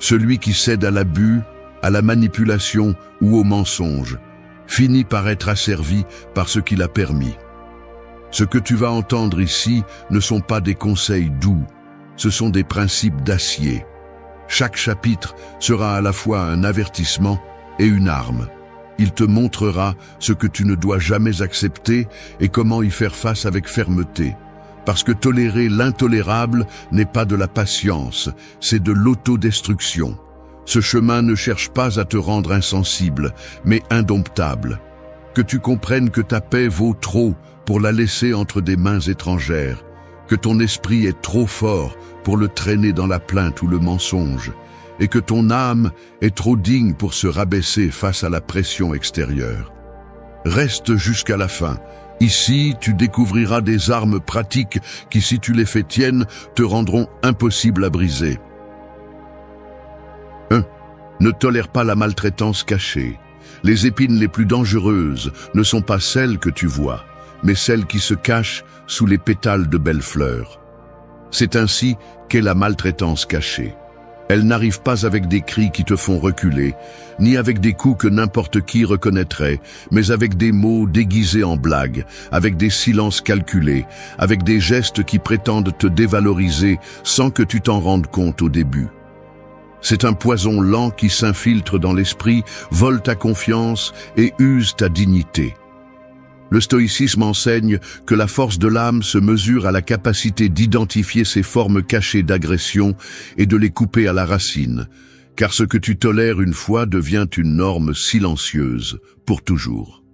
Celui qui cède à l'abus, à la manipulation ou au mensonge, finit par être asservi par ce qu'il a permis. Ce que tu vas entendre ici ne sont pas des conseils doux, ce sont des principes d'acier. Chaque chapitre sera à la fois un avertissement et une arme. Il te montrera ce que tu ne dois jamais accepter et comment y faire face avec fermeté. Parce que tolérer l'intolérable n'est pas de la patience, c'est de l'autodestruction. Ce chemin ne cherche pas à te rendre insensible, mais indomptable. Que tu comprennes que ta paix vaut trop pour la laisser entre des mains étrangères, que ton esprit est trop fort pour le traîner dans la plainte ou le mensonge, et que ton âme est trop digne pour se rabaisser face à la pression extérieure. Reste jusqu'à la fin. Ici, tu découvriras des armes pratiques qui, si tu les fais tiennes, te rendront impossible à briser. 1. Ne tolère pas la maltraitance cachée. Les épines les plus dangereuses ne sont pas celles que tu vois, mais celles qui se cachent sous les pétales de belles fleurs. C'est ainsi qu'est la maltraitance cachée. Elle n'arrive pas avec des cris qui te font reculer, ni avec des coups que n'importe qui reconnaîtrait, mais avec des mots déguisés en blagues, avec des silences calculés, avec des gestes qui prétendent te dévaloriser sans que tu t'en rendes compte au début. C'est un poison lent qui s'infiltre dans l'esprit, vole ta confiance et use ta dignité. Le stoïcisme enseigne que la force de l'âme se mesure à la capacité d'identifier ces formes cachées d'agression et de les couper à la racine, car ce que tu tolères une fois devient une norme silencieuse pour toujours.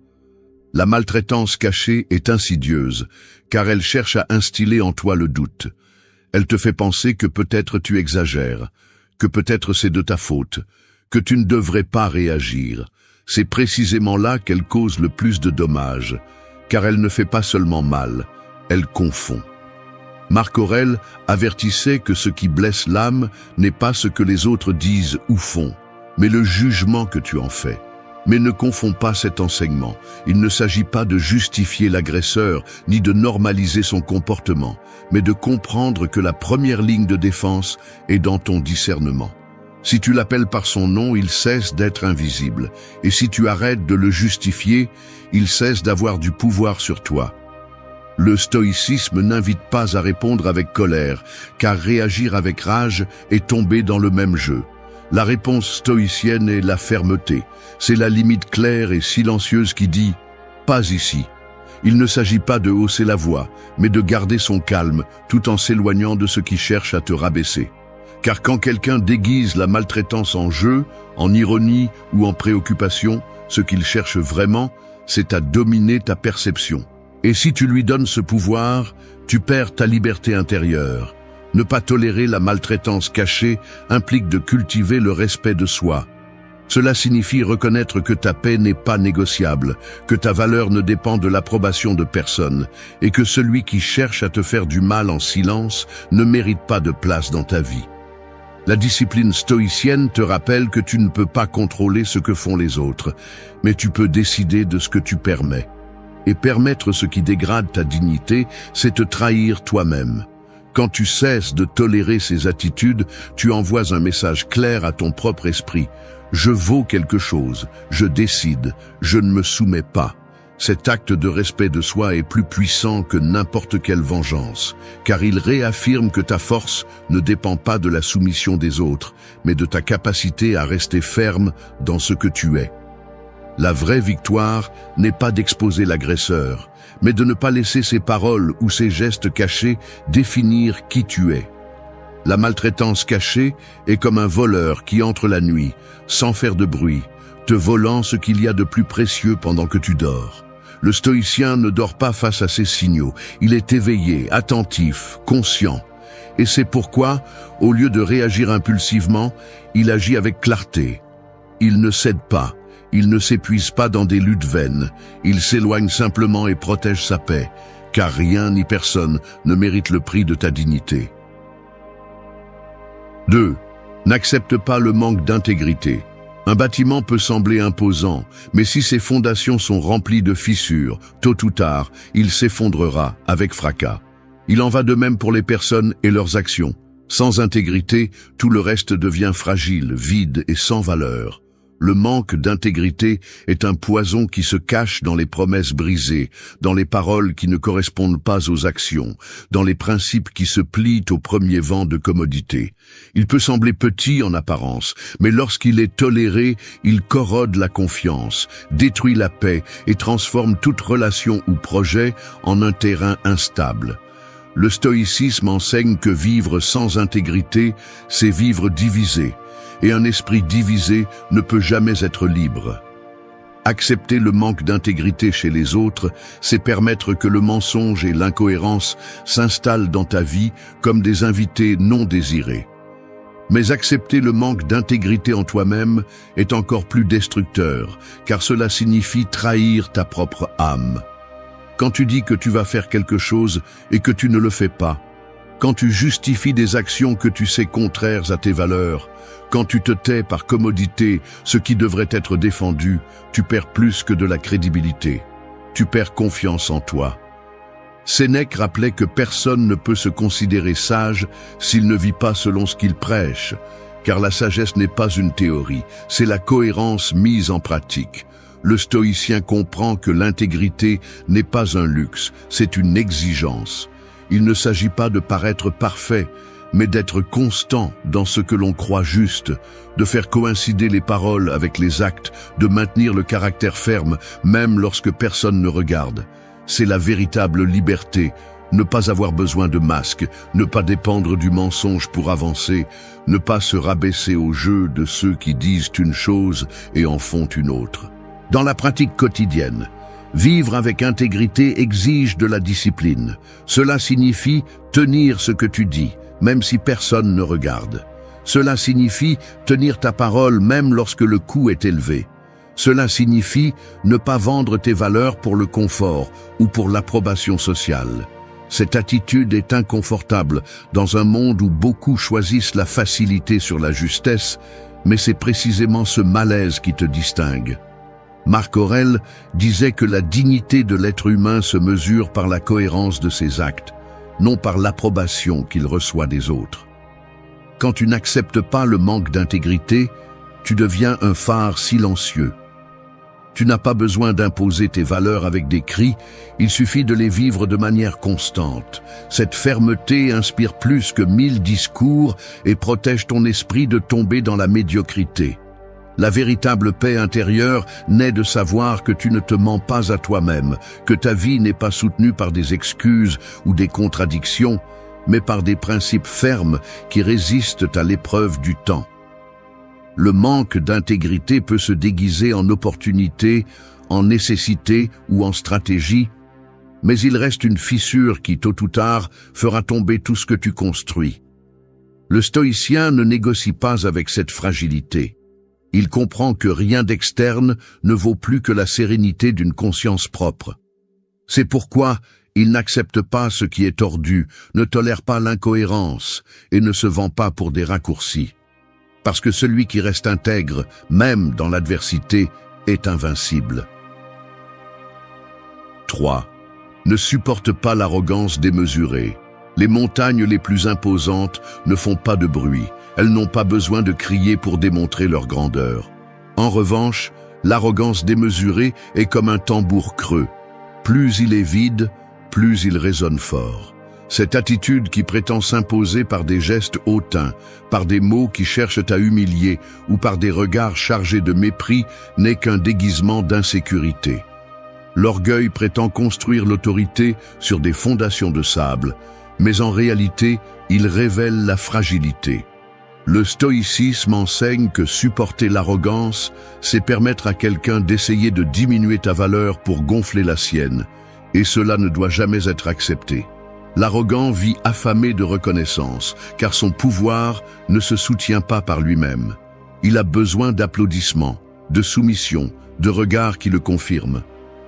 La maltraitance cachée est insidieuse, car elle cherche à instiller en toi le doute. Elle te fait penser que peut-être tu exagères, que peut-être c'est de ta faute, que tu ne devrais pas réagir. C'est précisément là qu'elle cause le plus de dommages, car elle ne fait pas seulement mal, elle confond. Marc Aurèle avertissait que ce qui blesse l'âme n'est pas ce que les autres disent ou font, mais le jugement que tu en fais. Mais ne confonds pas cet enseignement. Il ne s'agit pas de justifier l'agresseur, ni de normaliser son comportement, mais de comprendre que la première ligne de défense est dans ton discernement. Si tu l'appelles par son nom, il cesse d'être invisible. Et si tu arrêtes de le justifier, il cesse d'avoir du pouvoir sur toi. Le stoïcisme n'invite pas à répondre avec colère, car réagir avec rage est tomber dans le même jeu. La réponse stoïcienne est la fermeté. C'est la limite claire et silencieuse qui dit « pas ici ». Il ne s'agit pas de hausser la voix, mais de garder son calme, tout en s'éloignant de ce qui cherche à te rabaisser. Car quand quelqu'un déguise la maltraitance en jeu, en ironie ou en préoccupation, ce qu'il cherche vraiment, c'est à dominer ta perception. Et si tu lui donnes ce pouvoir, tu perds ta liberté intérieure. Ne pas tolérer la maltraitance cachée implique de cultiver le respect de soi. Cela signifie reconnaître que ta paix n'est pas négociable, que ta valeur ne dépend de l'approbation de personne, et que celui qui cherche à te faire du mal en silence ne mérite pas de place dans ta vie. La discipline stoïcienne te rappelle que tu ne peux pas contrôler ce que font les autres, mais tu peux décider de ce que tu permets. Et permettre ce qui dégrade ta dignité, c'est te trahir toi-même. Quand tu cesses de tolérer ces attitudes, tu envoies un message clair à ton propre esprit. Je vaux quelque chose, je décide, je ne me soumets pas. Cet acte de respect de soi est plus puissant que n'importe quelle vengeance, car il réaffirme que ta force ne dépend pas de la soumission des autres, mais de ta capacité à rester ferme dans ce que tu es. La vraie victoire n'est pas d'exposer l'agresseur, mais de ne pas laisser ses paroles ou ses gestes cachés définir qui tu es. La maltraitance cachée est comme un voleur qui entre la nuit, sans faire de bruit, te volant ce qu'il y a de plus précieux pendant que tu dors. Le stoïcien ne dort pas face à ces signaux. Il est éveillé, attentif, conscient. Et c'est pourquoi, au lieu de réagir impulsivement, il agit avec clarté. Il ne cède pas, il ne s'épuise pas dans des luttes vaines. Il s'éloigne simplement et protège sa paix, car rien ni personne ne mérite le prix de ta dignité. 2. N'accepte pas le manque d'intégrité. Un bâtiment peut sembler imposant, mais si ses fondations sont remplies de fissures, tôt ou tard, il s'effondrera avec fracas. Il en va de même pour les personnes et leurs actions. Sans intégrité, tout le reste devient fragile, vide et sans valeur. Le manque d'intégrité est un poison qui se cache dans les promesses brisées, dans les paroles qui ne correspondent pas aux actions, dans les principes qui se plient au premier vent de commodité. Il peut sembler petit en apparence, mais lorsqu'il est toléré, il corrode la confiance, détruit la paix et transforme toute relation ou projet en un terrain instable. Le stoïcisme enseigne que vivre sans intégrité, c'est vivre divisé. Et un esprit divisé ne peut jamais être libre. Accepter le manque d'intégrité chez les autres, c'est permettre que le mensonge et l'incohérence s'installent dans ta vie comme des invités non désirés. Mais accepter le manque d'intégrité en toi-même est encore plus destructeur, car cela signifie trahir ta propre âme. Quand tu dis que tu vas faire quelque chose et que tu ne le fais pas, quand tu justifies des actions que tu sais contraires à tes valeurs, quand tu te tais par commodité, ce qui devrait être défendu, tu perds plus que de la crédibilité. Tu perds confiance en toi. Sénèque rappelait que personne ne peut se considérer sage s'il ne vit pas selon ce qu'il prêche, car la sagesse n'est pas une théorie, c'est la cohérence mise en pratique. Le stoïcien comprend que l'intégrité n'est pas un luxe, c'est une exigence. Il ne s'agit pas de paraître parfait, mais d'être constant dans ce que l'on croit juste, de faire coïncider les paroles avec les actes, de maintenir le caractère ferme, même lorsque personne ne regarde. C'est la véritable liberté, ne pas avoir besoin de masque, ne pas dépendre du mensonge pour avancer, ne pas se rabaisser au jeu de ceux qui disent une chose et en font une autre. Dans la pratique quotidienne, vivre avec intégrité exige de la discipline. Cela signifie tenir ce que tu dis, même si personne ne regarde. Cela signifie tenir ta parole même lorsque le coût est élevé. Cela signifie ne pas vendre tes valeurs pour le confort ou pour l'approbation sociale. Cette attitude est inconfortable dans un monde où beaucoup choisissent la facilité sur la justesse, mais c'est précisément ce malaise qui te distingue. Marc Aurèle disait que la dignité de l'être humain se mesure par la cohérence de ses actes, non par l'approbation qu'il reçoit des autres. Quand tu n'acceptes pas le manque d'intégrité, tu deviens un phare silencieux. Tu n'as pas besoin d'imposer tes valeurs avec des cris, il suffit de les vivre de manière constante. Cette fermeté inspire plus que 1000 discours et protège ton esprit de tomber dans la médiocrité. La véritable paix intérieure naît de savoir que tu ne te mens pas à toi-même, que ta vie n'est pas soutenue par des excuses ou des contradictions, mais par des principes fermes qui résistent à l'épreuve du temps. Le manque d'intégrité peut se déguiser en opportunité, en nécessité ou en stratégie, mais il reste une fissure qui, tôt ou tard, fera tomber tout ce que tu construis. Le stoïcien ne négocie pas avec cette fragilité. Il comprend que rien d'externe ne vaut plus que la sérénité d'une conscience propre. C'est pourquoi il n'accepte pas ce qui est tordu, ne tolère pas l'incohérence et ne se vend pas pour des raccourcis. Parce que celui qui reste intègre, même dans l'adversité, est invincible. 3. Ne supporte pas l'arrogance démesurée. Les montagnes les plus imposantes ne font pas de bruit. Elles n'ont pas besoin de crier pour démontrer leur grandeur. En revanche, l'arrogance démesurée est comme un tambour creux. Plus il est vide, plus il résonne fort. Cette attitude qui prétend s'imposer par des gestes hautains, par des mots qui cherchent à humilier ou par des regards chargés de mépris n'est qu'un déguisement d'insécurité. L'orgueil prétend construire l'autorité sur des fondations de sable, mais en réalité, il révèle la fragilité. Le stoïcisme enseigne que supporter l'arrogance, c'est permettre à quelqu'un d'essayer de diminuer ta valeur pour gonfler la sienne, et cela ne doit jamais être accepté. L'arrogant vit affamé de reconnaissance, car son pouvoir ne se soutient pas par lui-même. Il a besoin d'applaudissements, de soumission, de regards qui le confirment.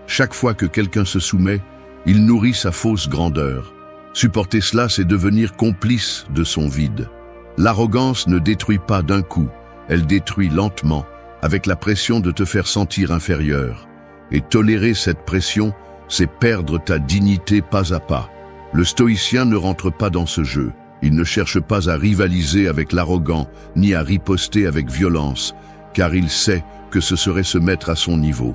Chaque fois que quelqu'un se soumet, il nourrit sa fausse grandeur. Supporter cela, c'est devenir complice de son vide. L'arrogance ne détruit pas d'un coup, elle détruit lentement, avec la pression de te faire sentir inférieur. Et tolérer cette pression, c'est perdre ta dignité pas à pas. Le stoïcien ne rentre pas dans ce jeu. Il ne cherche pas à rivaliser avec l'arrogant, ni à riposter avec violence, car il sait que ce serait se mettre à son niveau.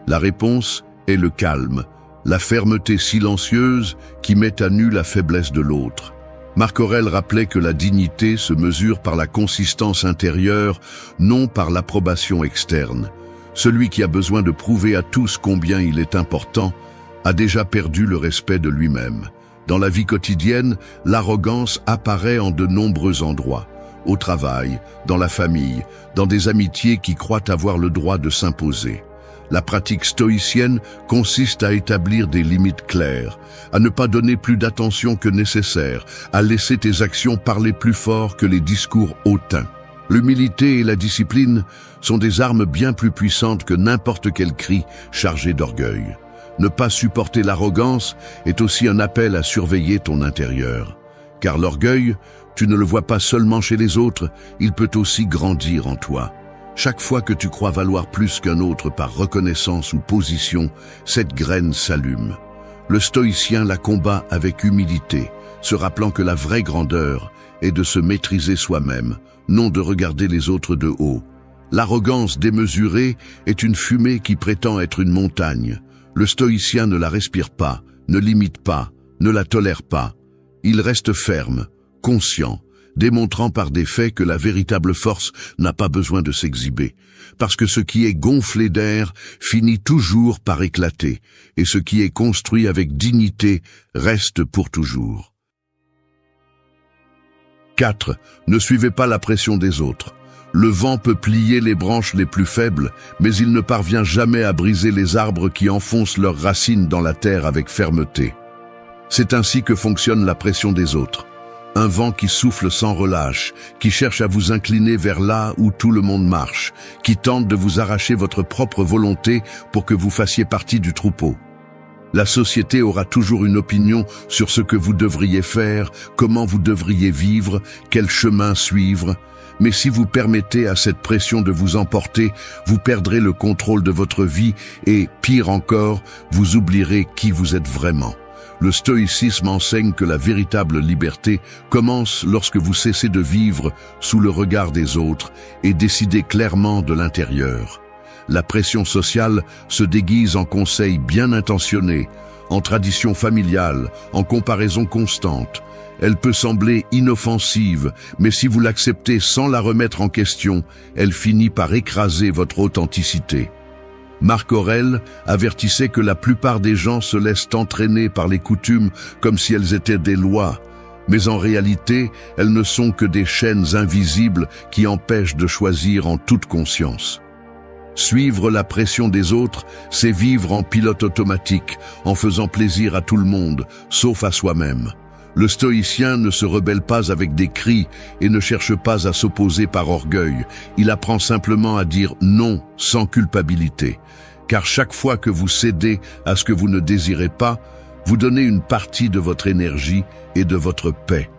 La réponse est le calme, la fermeté silencieuse qui met à nu la faiblesse de l'autre. Marc Aurèle rappelait que la dignité se mesure par la consistance intérieure, non par l'approbation externe. Celui qui a besoin de prouver à tous combien il est important a déjà perdu le respect de lui-même. Dans la vie quotidienne, l'arrogance apparaît en de nombreux endroits. Au travail, dans la famille, dans des amitiés qui croient avoir le droit de s'imposer. La pratique stoïcienne consiste à établir des limites claires, à ne pas donner plus d'attention que nécessaire, à laisser tes actions parler plus fort que les discours hautains. L'humilité et la discipline sont des armes bien plus puissantes que n'importe quel cri chargé d'orgueil. Ne pas supporter l'arrogance est aussi un appel à surveiller ton intérieur. Car l'orgueil, tu ne le vois pas seulement chez les autres, il peut aussi grandir en toi. Chaque fois que tu crois valoir plus qu'un autre par reconnaissance ou position, cette graine s'allume. Le stoïcien la combat avec humilité, se rappelant que la vraie grandeur est de se maîtriser soi-même, non de regarder les autres de haut. L'arrogance démesurée est une fumée qui prétend être une montagne. Le stoïcien ne la respire pas, ne l'imite pas, ne la tolère pas. Il reste ferme, conscient, démontrant par des faits que la véritable force n'a pas besoin de s'exhiber, parce que ce qui est gonflé d'air finit toujours par éclater, et ce qui est construit avec dignité reste pour toujours. 4. Ne suivez pas la pression des autres. Le vent peut plier les branches les plus faibles, mais il ne parvient jamais à briser les arbres qui enfoncent leurs racines dans la terre avec fermeté. C'est ainsi que fonctionne la pression des autres. Un vent qui souffle sans relâche, qui cherche à vous incliner vers là où tout le monde marche, qui tente de vous arracher votre propre volonté pour que vous fassiez partie du troupeau. La société aura toujours une opinion sur ce que vous devriez faire, comment vous devriez vivre, quel chemin suivre. Mais si vous permettez à cette pression de vous emporter, vous perdrez le contrôle de votre vie et, pire encore, vous oublierez qui vous êtes vraiment. Le stoïcisme enseigne que la véritable liberté commence lorsque vous cessez de vivre sous le regard des autres et décidez clairement de l'intérieur. La pression sociale se déguise en conseils bien intentionnés, en tradition familiale, en comparaison constante. Elle peut sembler inoffensive, mais si vous l'acceptez sans la remettre en question, elle finit par écraser votre authenticité. Marc Aurèle avertissait que la plupart des gens se laissent entraîner par les coutumes comme si elles étaient des lois, mais en réalité, elles ne sont que des chaînes invisibles qui empêchent de choisir en toute conscience. Suivre la pression des autres, c'est vivre en pilote automatique, en faisant plaisir à tout le monde, sauf à soi-même. Le stoïcien ne se rebelle pas avec des cris et ne cherche pas à s'opposer par orgueil. Il apprend simplement à dire non sans culpabilité. Car chaque fois que vous cédez à ce que vous ne désirez pas, vous donnez une partie de votre énergie et de votre paix.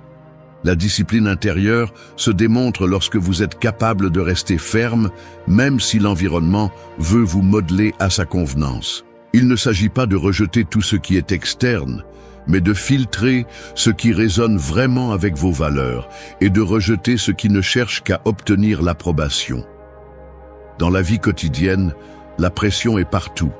La discipline intérieure se démontre lorsque vous êtes capable de rester ferme, même si l'environnement veut vous modeler à sa convenance. Il ne s'agit pas de rejeter tout ce qui est externe, mais de filtrer ce qui résonne vraiment avec vos valeurs et de rejeter ce qui ne cherche qu'à obtenir l'approbation. Dans la vie quotidienne, la pression est partout.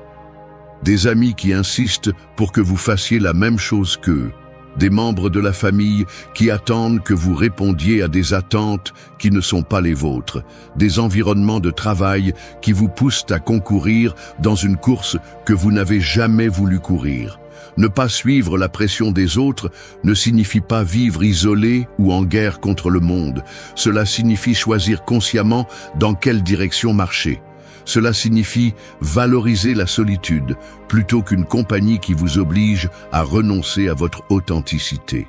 Des amis qui insistent pour que vous fassiez la même chose qu'eux, des membres de la famille qui attendent que vous répondiez à des attentes qui ne sont pas les vôtres, des environnements de travail qui vous poussent à concourir dans une course que vous n'avez jamais voulu courir. Ne pas suivre la pression des autres ne signifie pas vivre isolé ou en guerre contre le monde. Cela signifie choisir consciemment dans quelle direction marcher. Cela signifie valoriser la solitude plutôt qu'une compagnie qui vous oblige à renoncer à votre authenticité.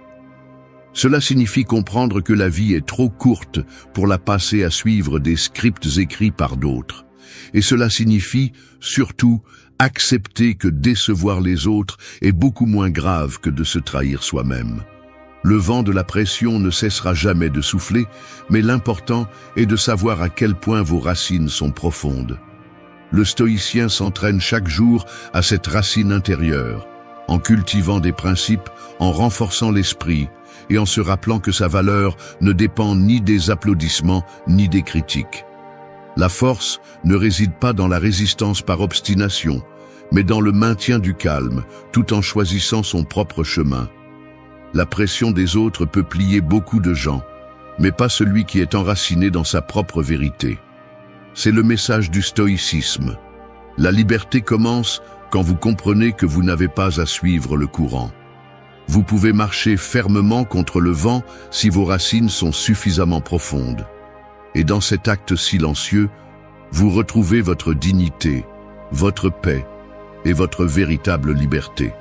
Cela signifie comprendre que la vie est trop courte pour la passer à suivre des scripts écrits par d'autres. Et cela signifie, surtout, accepter que décevoir les autres est beaucoup moins grave que de se trahir soi-même. Le vent de la pression ne cessera jamais de souffler, mais l'important est de savoir à quel point vos racines sont profondes. Le stoïcien s'entraîne chaque jour à cette racine intérieure, en cultivant des principes, en renforçant l'esprit et en se rappelant que sa valeur ne dépend ni des applaudissements ni des critiques. La force ne réside pas dans la résistance par obstination, mais dans le maintien du calme, tout en choisissant son propre chemin. La pression des autres peut plier beaucoup de gens, mais pas celui qui est enraciné dans sa propre vérité. C'est le message du stoïcisme. La liberté commence quand vous comprenez que vous n'avez pas à suivre le courant. Vous pouvez marcher fermement contre le vent si vos racines sont suffisamment profondes. Et dans cet acte silencieux, vous retrouvez votre dignité, votre paix et votre véritable liberté.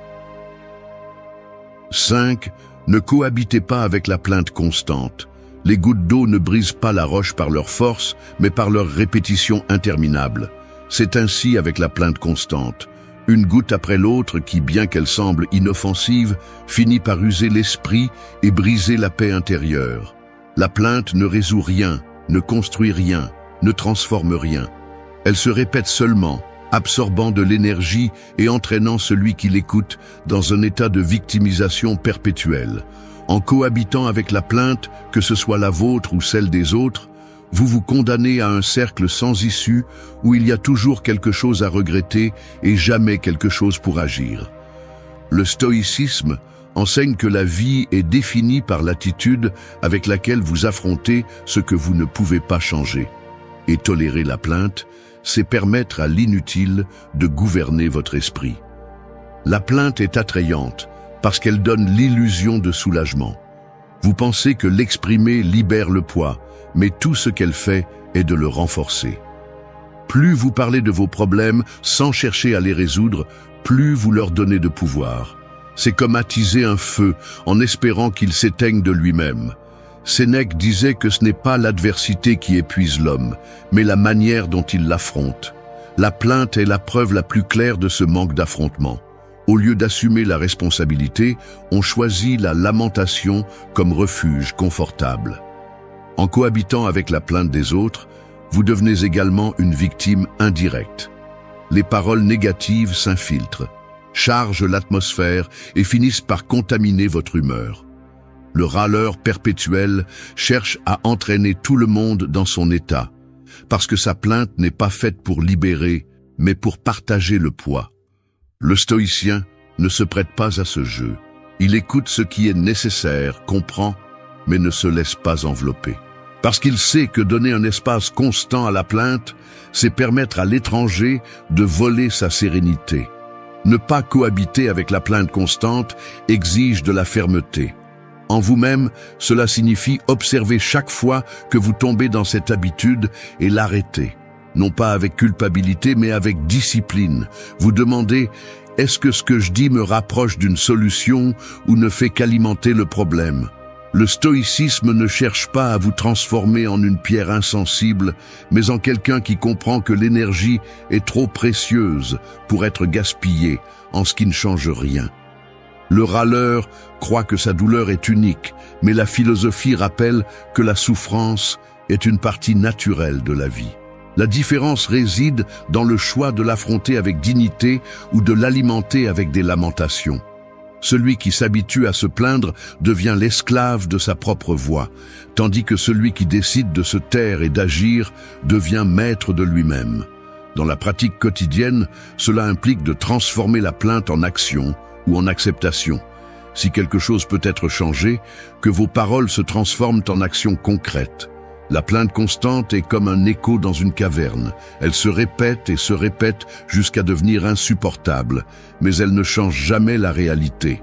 5. Ne cohabitez pas avec la plainte constante. Les gouttes d'eau ne brisent pas la roche par leur force, mais par leur répétition interminable. C'est ainsi avec la plainte constante. Une goutte après l'autre qui, bien qu'elle semble inoffensive, finit par user l'esprit et briser la paix intérieure. La plainte ne résout rien, ne construit rien, ne transforme rien. Elle se répète seulement, absorbant de l'énergie et entraînant celui qui l'écoute dans un état de victimisation perpétuelle. En cohabitant avec la plainte, que ce soit la vôtre ou celle des autres, vous vous condamnez à un cercle sans issue où il y a toujours quelque chose à regretter et jamais quelque chose pour agir. Le stoïcisme enseigne que la vie est définie par l'attitude avec laquelle vous affrontez ce que vous ne pouvez pas changer. Et tolérer la plainte, c'est permettre à l'inutile de gouverner votre esprit. La plainte est attrayante parce qu'elle donne l'illusion de soulagement. Vous pensez que l'exprimer libère le poids, mais tout ce qu'elle fait est de le renforcer. Plus vous parlez de vos problèmes sans chercher à les résoudre, plus vous leur donnez de pouvoir. C'est comme attiser un feu en espérant qu'il s'éteigne de lui-même. Sénèque disait que ce n'est pas l'adversité qui épuise l'homme, mais la manière dont il l'affronte. La plainte est la preuve la plus claire de ce manque d'affrontement. Au lieu d'assumer la responsabilité, on choisit la lamentation comme refuge confortable. En cohabitant avec la plainte des autres, vous devenez également une victime indirecte. Les paroles négatives s'infiltrent, chargent l'atmosphère et finissent par contaminer votre humeur. Le râleur perpétuel cherche à entraîner tout le monde dans son état, parce que sa plainte n'est pas faite pour libérer, mais pour partager le poids. Le stoïcien ne se prête pas à ce jeu. Il écoute ce qui est nécessaire, comprend, mais ne se laisse pas envelopper. Parce qu'il sait que donner un espace constant à la plainte, c'est permettre à l'étranger de voler sa sérénité. Ne pas cohabiter avec la plainte constante exige de la fermeté. En vous-même, cela signifie observer chaque fois que vous tombez dans cette habitude et l'arrêter. Non pas avec culpabilité, mais avec discipline. Vous demandez, est-ce que ce que je dis me rapproche d'une solution ou ne fait qu'alimenter le problème ? Le stoïcisme ne cherche pas à vous transformer en une pierre insensible, mais en quelqu'un qui comprend que l'énergie est trop précieuse pour être gaspillée en ce qui ne change rien. Le râleur croit que sa douleur est unique, mais la philosophie rappelle que la souffrance est une partie naturelle de la vie. La différence réside dans le choix de l'affronter avec dignité ou de l'alimenter avec des lamentations. Celui qui s'habitue à se plaindre devient l'esclave de sa propre voix, tandis que celui qui décide de se taire et d'agir devient maître de lui-même. Dans la pratique quotidienne, cela implique de transformer la plainte en action ou en acceptation. si quelque chose peut être changé, que vos paroles se transforment en actions concrètes. La plainte constante est comme un écho dans une caverne. Elle se répète et se répète jusqu'à devenir insupportable, mais elle ne change jamais la réalité.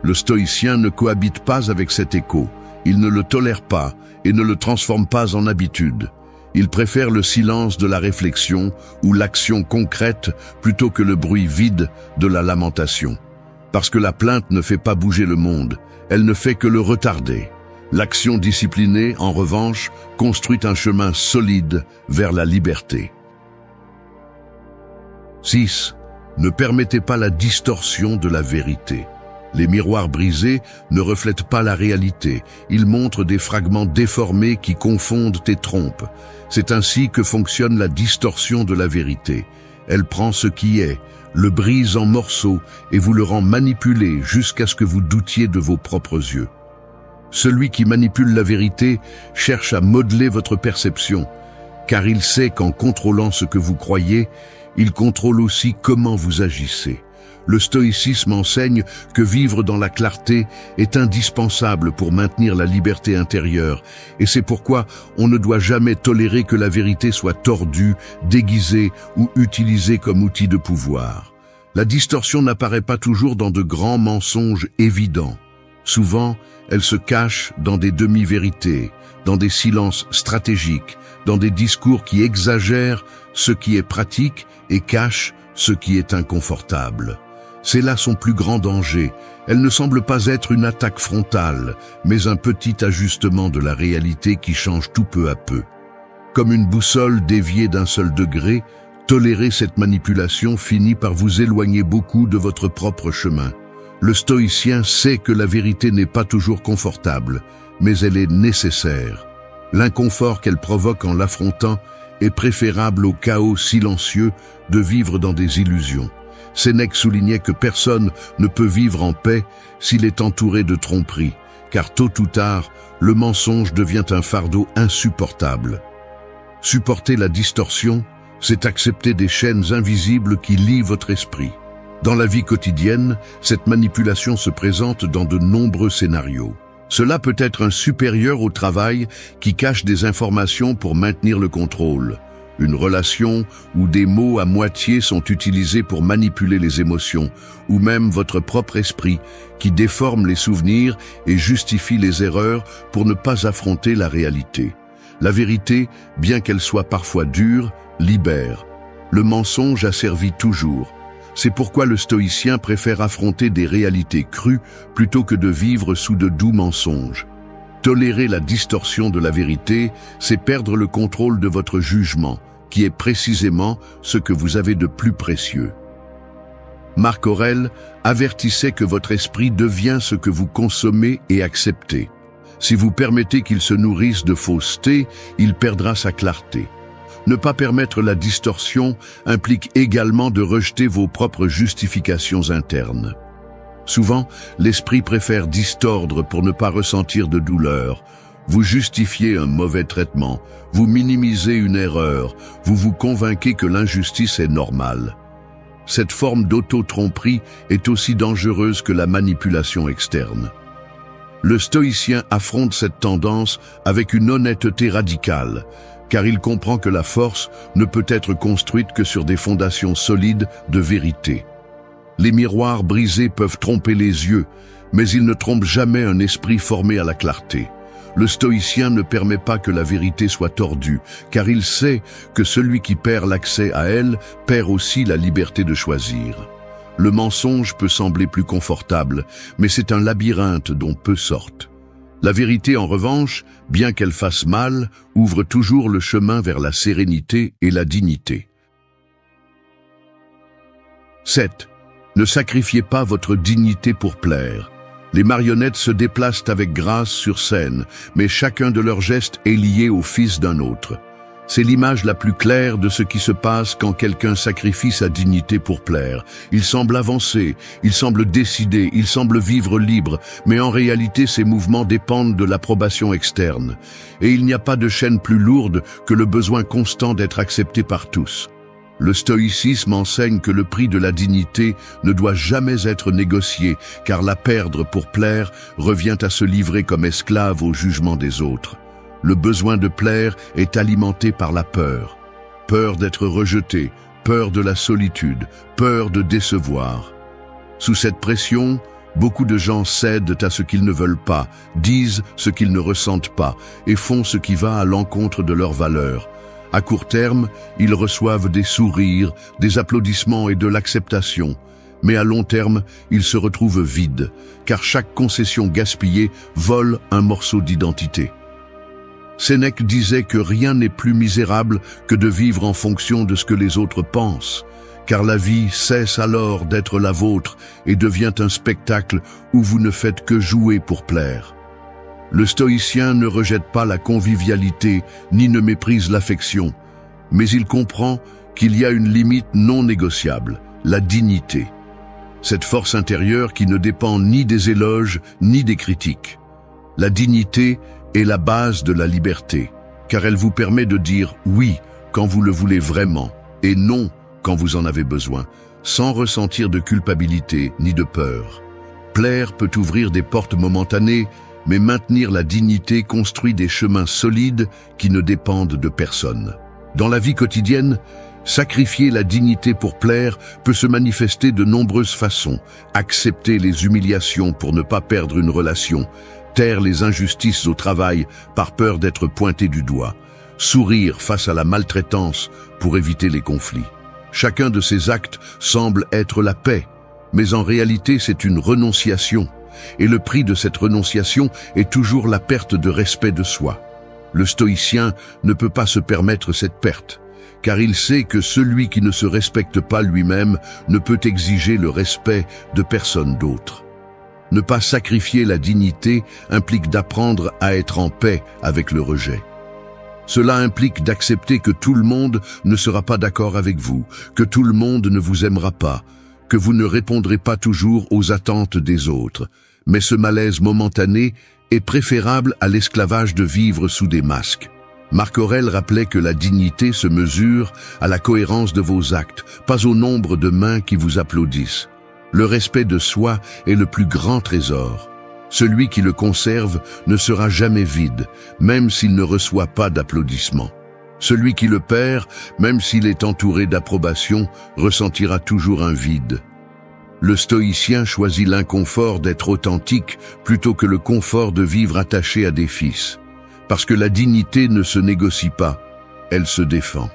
Le stoïcien ne cohabite pas avec cet écho. Il ne le tolère pas et ne le transforme pas en habitude. Il préfère le silence de la réflexion ou l'action concrète plutôt que le bruit vide de la lamentation. Parce que la plainte ne fait pas bouger le monde, elle ne fait que le retarder. L'action disciplinée, en revanche, construit un chemin solide vers la liberté. 6. Ne permettez pas la distorsion de la vérité. Les miroirs brisés ne reflètent pas la réalité, ils montrent des fragments déformés qui confondent et trompent. C'est ainsi que fonctionne la distorsion de la vérité. Elle prend ce qui est, le brise en morceaux et vous le rend manipulé jusqu'à ce que vous doutiez de vos propres yeux. Celui qui manipule la vérité cherche à modeler votre perception, car il sait qu'en contrôlant ce que vous croyez, il contrôle aussi comment vous agissez. Le stoïcisme enseigne que vivre dans la clarté est indispensable pour maintenir la liberté intérieure, et c'est pourquoi on ne doit jamais tolérer que la vérité soit tordue, déguisée ou utilisée comme outil de pouvoir. La distorsion n'apparaît pas toujours dans de grands mensonges évidents. Souvent, elle se cache dans des demi-vérités, dans des silences stratégiques, dans des discours qui exagèrent ce qui est pratique et cachent ce qui est inconfortable. C'est là son plus grand danger. Elle ne semble pas être une attaque frontale, mais un petit ajustement de la réalité qui change tout peu à peu. Comme une boussole déviée d'un seul degré, tolérer cette manipulation finit par vous éloigner beaucoup de votre propre chemin. Le stoïcien sait que la vérité n'est pas toujours confortable, mais elle est nécessaire. L'inconfort qu'elle provoque en l'affrontant est préférable au chaos silencieux de vivre dans des illusions. Sénèque soulignait que personne ne peut vivre en paix s'il est entouré de tromperies, car tôt ou tard, le mensonge devient un fardeau insupportable. Supporter la distorsion, c'est accepter des chaînes invisibles qui lient votre esprit. Dans la vie quotidienne, cette manipulation se présente dans de nombreux scénarios. Cela peut être un supérieur au travail qui cache des informations pour maintenir le contrôle. Une relation où des mots à moitié sont utilisés pour manipuler les émotions, ou même votre propre esprit qui déforme les souvenirs et justifie les erreurs pour ne pas affronter la réalité. La vérité, bien qu'elle soit parfois dure, libère. Le mensonge asservit toujours. C'est pourquoi le stoïcien préfère affronter des réalités crues plutôt que de vivre sous de doux mensonges. Tolérer la distorsion de la vérité, c'est perdre le contrôle de votre jugement, qui est précisément ce que vous avez de plus précieux. Marc Aurèle avertissait que votre esprit devient ce que vous consommez et acceptez. Si vous permettez qu'il se nourrisse de fausseté, il perdra sa clarté. Ne pas permettre la distorsion implique également de rejeter vos propres justifications internes. Souvent, l'esprit préfère distordre pour ne pas ressentir de douleur. Vous justifiez un mauvais traitement, vous minimisez une erreur, vous vous convainquez que l'injustice est normale. Cette forme d'auto-tromperie est aussi dangereuse que la manipulation externe. Le stoïcien affronte cette tendance avec une honnêteté radicale, car il comprend que la force ne peut être construite que sur des fondations solides de vérité. Les miroirs brisés peuvent tromper les yeux, mais ils ne trompent jamais un esprit formé à la clarté. Le stoïcien ne permet pas que la vérité soit tordue, car il sait que celui qui perd l'accès à elle perd aussi la liberté de choisir. Le mensonge peut sembler plus confortable, mais c'est un labyrinthe dont peu sortent. La vérité, en revanche, bien qu'elle fasse mal, ouvre toujours le chemin vers la sérénité et la dignité. 7. Ne sacrifiez pas votre dignité pour plaire. Les marionnettes se déplacent avec grâce sur scène, mais chacun de leurs gestes est lié au fils d'un autre. C'est l'image la plus claire de ce qui se passe quand quelqu'un sacrifie sa dignité pour plaire. Il semble avancer, il semble décider, il semble vivre libre, mais en réalité ses mouvements dépendent de l'approbation externe. Et il n'y a pas de chaîne plus lourde que le besoin constant d'être accepté par tous. Le stoïcisme enseigne que le prix de la dignité ne doit jamais être négocié, car la perdre pour plaire revient à se livrer comme esclave au jugement des autres. Le besoin de plaire est alimenté par la peur. Peur d'être rejeté, peur de la solitude, peur de décevoir. Sous cette pression, beaucoup de gens cèdent à ce qu'ils ne veulent pas, disent ce qu'ils ne ressentent pas et font ce qui va à l'encontre de leurs valeurs. À court terme, ils reçoivent des sourires, des applaudissements et de l'acceptation. Mais à long terme, ils se retrouvent vides, car chaque concession gaspillée vole un morceau d'identité. Sénèque disait que rien n'est plus misérable que de vivre en fonction de ce que les autres pensent, car la vie cesse alors d'être la vôtre et devient un spectacle où vous ne faites que jouer pour plaire. Le stoïcien ne rejette pas la convivialité ni ne méprise l'affection, mais il comprend qu'il y a une limite non négociable, la dignité. Cette force intérieure qui ne dépend ni des éloges ni des critiques. La dignité est la base de la liberté, car elle vous permet de dire oui quand vous le voulez vraiment et non quand vous en avez besoin, sans ressentir de culpabilité ni de peur. Plaire peut ouvrir des portes momentanées, mais maintenir la dignité construit des chemins solides qui ne dépendent de personne. Dans la vie quotidienne, sacrifier la dignité pour plaire peut se manifester de nombreuses façons. Accepter les humiliations pour ne pas perdre une relation, taire les injustices au travail par peur d'être pointé du doigt, sourire face à la maltraitance pour éviter les conflits. Chacun de ces actes semble être la paix, mais en réalité c'est une renonciation, et le prix de cette renonciation est toujours la perte de respect de soi. Le stoïcien ne peut pas se permettre cette perte, car il sait que celui qui ne se respecte pas lui-même ne peut exiger le respect de personne d'autre. Ne pas sacrifier la dignité implique d'apprendre à être en paix avec le rejet. Cela implique d'accepter que tout le monde ne sera pas d'accord avec vous, que tout le monde ne vous aimera pas, que vous ne répondrez pas toujours aux attentes des autres. Mais ce malaise momentané est préférable à l'esclavage de vivre sous des masques. Marc Aurèle rappelait que la dignité se mesure à la cohérence de vos actes, pas au nombre de mains qui vous applaudissent. Le respect de soi est le plus grand trésor. Celui qui le conserve ne sera jamais vide, même s'il ne reçoit pas d'applaudissements. Celui qui le perd, même s'il est entouré d'approbation, ressentira toujours un vide. Le stoïcien choisit l'inconfort d'être authentique plutôt que le confort de vivre attaché à des fils. Parce que la dignité ne se négocie pas, elle se défend.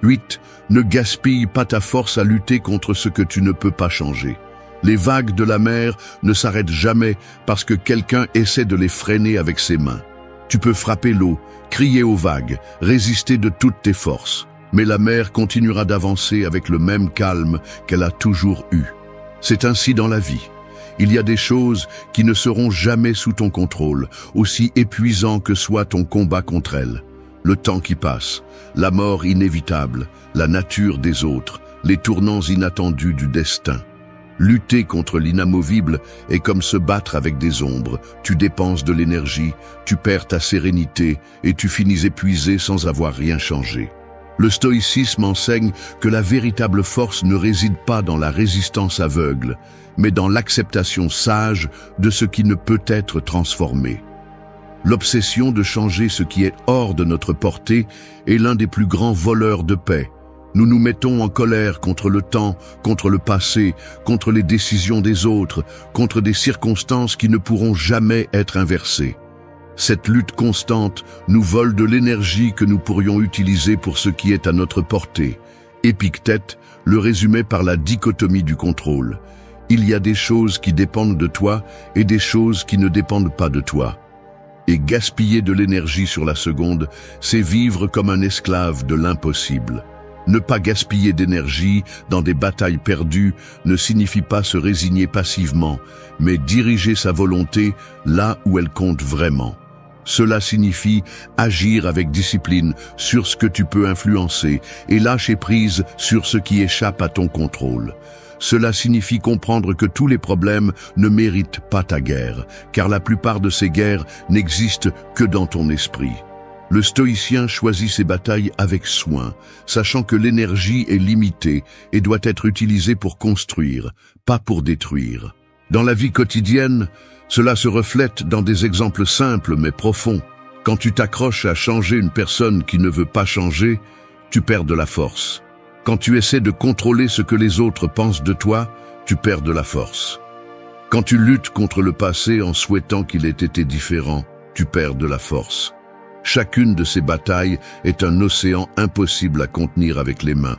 8. Ne gaspille pas ta force à lutter contre ce que tu ne peux pas changer. Les vagues de la mer ne s'arrêtent jamais parce que quelqu'un essaie de les freiner avec ses mains. Tu peux frapper l'eau, crier aux vagues, résister de toutes tes forces. Mais la mer continuera d'avancer avec le même calme qu'elle a toujours eu. C'est ainsi dans la vie. Il y a des choses qui ne seront jamais sous ton contrôle, aussi épuisant que soit ton combat contre elles. Le temps qui passe, la mort inévitable, la nature des autres, les tournants inattendus du destin. Lutter contre l'inamovible est comme se battre avec des ombres. Tu dépenses de l'énergie, tu perds ta sérénité et tu finis épuisé sans avoir rien changé. Le stoïcisme enseigne que la véritable force ne réside pas dans la résistance aveugle, mais dans l'acceptation sage de ce qui ne peut être transformé. L'obsession de changer ce qui est hors de notre portée est l'un des plus grands voleurs de paix. Nous nous mettons en colère contre le temps, contre le passé, contre les décisions des autres, contre des circonstances qui ne pourront jamais être inversées. Cette lutte constante nous vole de l'énergie que nous pourrions utiliser pour ce qui est à notre portée. Épictète le résumait par la dichotomie du contrôle. Il y a des choses qui dépendent de toi et des choses qui ne dépendent pas de toi. Et gaspiller de l'énergie sur la seconde, c'est vivre comme un esclave de l'impossible. Ne pas gaspiller d'énergie dans des batailles perdues ne signifie pas se résigner passivement, mais diriger sa volonté là où elle compte vraiment. Cela signifie agir avec discipline sur ce que tu peux influencer et lâcher prise sur ce qui échappe à ton contrôle. Cela signifie comprendre que tous les problèmes ne méritent pas ta guerre, car la plupart de ces guerres n'existent que dans ton esprit. Le stoïcien choisit ses batailles avec soin, sachant que l'énergie est limitée et doit être utilisée pour construire, pas pour détruire. Dans la vie quotidienne, cela se reflète dans des exemples simples mais profonds. Quand tu t'accroches à changer une personne qui ne veut pas changer, tu perds de la force. Quand tu essaies de contrôler ce que les autres pensent de toi, tu perds de la force. Quand tu luttes contre le passé en souhaitant qu'il ait été différent, tu perds de la force. Chacune de ces batailles est un océan impossible à contenir avec les mains.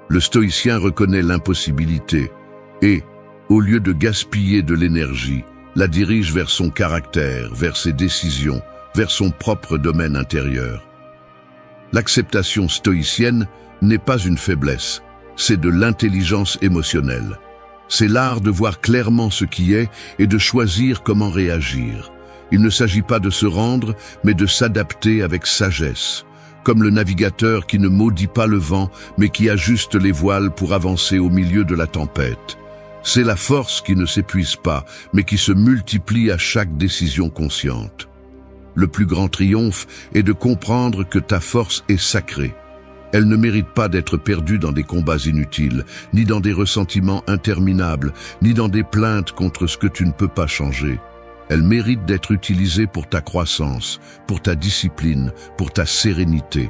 Le stoïcien reconnaît l'impossibilité et, au lieu de gaspiller de l'énergie, la dirige vers son caractère, vers ses décisions, vers son propre domaine intérieur. L'acceptation stoïcienne n'est pas une faiblesse, c'est de l'intelligence émotionnelle. C'est l'art de voir clairement ce qui est et de choisir comment réagir. Il ne s'agit pas de se rendre, mais de s'adapter avec sagesse, comme le navigateur qui ne maudit pas le vent, mais qui ajuste les voiles pour avancer au milieu de la tempête. C'est la force qui ne s'épuise pas, mais qui se multiplie à chaque décision consciente. Le plus grand triomphe est de comprendre que ta force est sacrée. Elle ne mérite pas d'être perdue dans des combats inutiles, ni dans des ressentiments interminables, ni dans des plaintes contre ce que tu ne peux pas changer. Elle mérite d'être utilisée pour ta croissance, pour ta discipline, pour ta sérénité.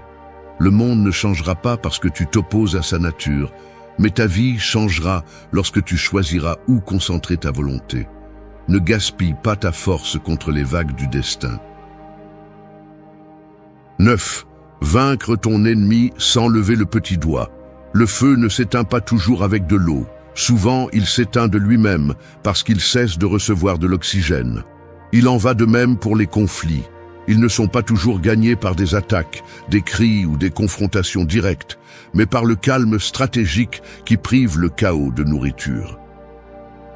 Le monde ne changera pas parce que tu t'opposes à sa nature, mais ta vie changera lorsque tu choisiras où concentrer ta volonté. Ne gaspille pas ta force contre les vagues du destin. 9. Vaincre ton ennemi sans lever le petit doigt. Le feu ne s'éteint pas toujours avec de l'eau. Souvent, il s'éteint de lui-même parce qu'il cesse de recevoir de l'oxygène. Il en va de même pour les conflits. Ils ne sont pas toujours gagnés par des attaques, des cris ou des confrontations directes, mais par le calme stratégique qui prive le chaos de nourriture.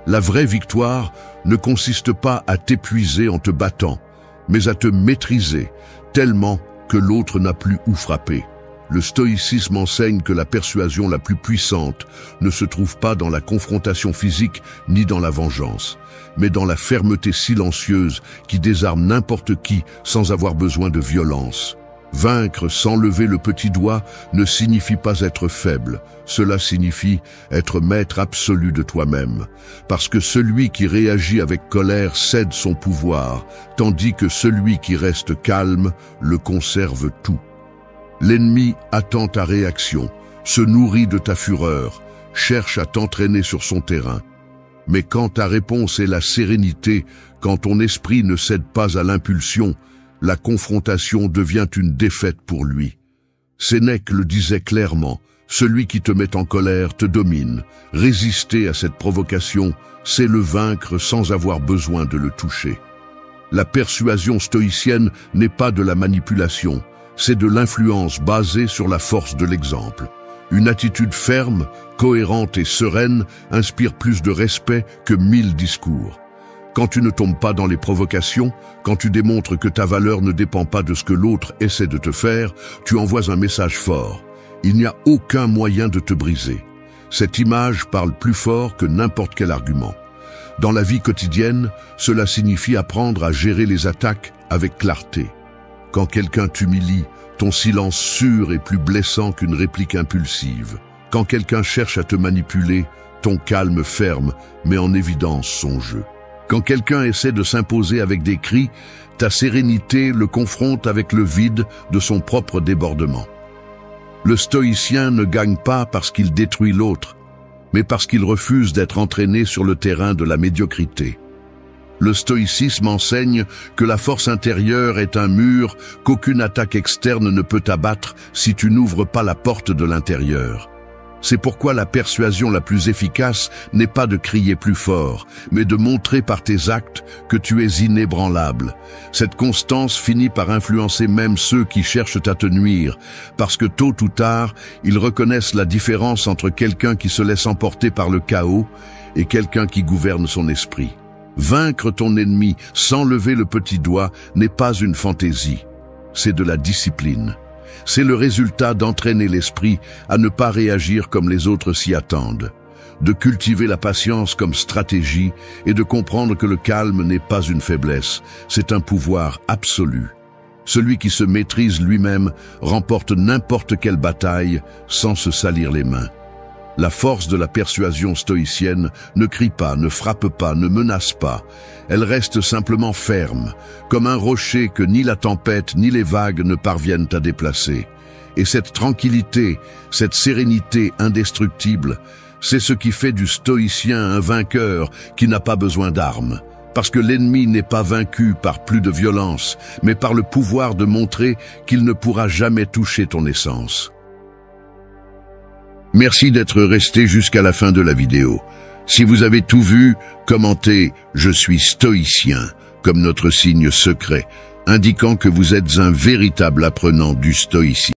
La vraie victoire ne consiste pas à t'épuiser en te battant, mais à te maîtriser tellement que l'autre n'a plus où frapper. Le stoïcisme enseigne que la persuasion la plus puissante ne se trouve pas dans la confrontation physique ni dans la vengeance, mais dans la fermeté silencieuse qui désarme n'importe qui sans avoir besoin de violence. Vaincre sans lever le petit doigt ne signifie pas être faible, cela signifie être maître absolu de toi-même, parce que celui qui réagit avec colère cède son pouvoir, tandis que celui qui reste calme le conserve tout. L'ennemi attend ta réaction, se nourrit de ta fureur, cherche à t'entraîner sur son terrain. Mais quand ta réponse est la sérénité, quand ton esprit ne cède pas à l'impulsion, la confrontation devient une défaite pour lui. Sénèque le disait clairement, celui qui te met en colère te domine. Résister à cette provocation, c'est le vaincre sans avoir besoin de le toucher. La persuasion stoïcienne n'est pas de la manipulation, c'est de l'influence basée sur la force de l'exemple. Une attitude ferme, cohérente et sereine inspire plus de respect que 1000 discours. Quand tu ne tombes pas dans les provocations, quand tu démontres que ta valeur ne dépend pas de ce que l'autre essaie de te faire, tu envoies un message fort. Il n'y a aucun moyen de te briser. Cette image parle plus fort que n'importe quel argument. Dans la vie quotidienne, cela signifie apprendre à gérer les attaques avec clarté. Quand quelqu'un t'humilie, ton silence sûr est plus blessant qu'une réplique impulsive. Quand quelqu'un cherche à te manipuler, ton calme ferme met en évidence son jeu. Quand quelqu'un essaie de s'imposer avec des cris, ta sérénité le confronte avec le vide de son propre débordement. Le stoïcien ne gagne pas parce qu'il détruit l'autre, mais parce qu'il refuse d'être entraîné sur le terrain de la médiocrité. Le stoïcisme enseigne que la force intérieure est un mur qu'aucune attaque externe ne peut abattre si tu n'ouvres pas la porte de l'intérieur. C'est pourquoi la persuasion la plus efficace n'est pas de crier plus fort, mais de montrer par tes actes que tu es inébranlable. Cette constance finit par influencer même ceux qui cherchent à te nuire, parce que tôt ou tard, ils reconnaissent la différence entre quelqu'un qui se laisse emporter par le chaos et quelqu'un qui gouverne son esprit. Vaincre ton ennemi sans lever le petit doigt n'est pas une fantaisie, c'est de la discipline. C'est le résultat d'entraîner l'esprit à ne pas réagir comme les autres s'y attendent, de cultiver la patience comme stratégie et de comprendre que le calme n'est pas une faiblesse, c'est un pouvoir absolu. Celui qui se maîtrise lui-même remporte n'importe quelle bataille sans se salir les mains. La force de la persuasion stoïcienne ne crie pas, ne frappe pas, ne menace pas. Elle reste simplement ferme, comme un rocher que ni la tempête ni les vagues ne parviennent à déplacer. Et cette tranquillité, cette sérénité indestructible, c'est ce qui fait du stoïcien un vainqueur qui n'a pas besoin d'armes. Parce que l'ennemi n'est pas vaincu par plus de violence, mais par le pouvoir de montrer qu'il ne pourra jamais toucher ton essence. Merci d'être resté jusqu'à la fin de la vidéo. Si vous avez tout vu, commentez « Je suis stoïcien » comme notre signe secret, indiquant que vous êtes un véritable apprenant du stoïcisme.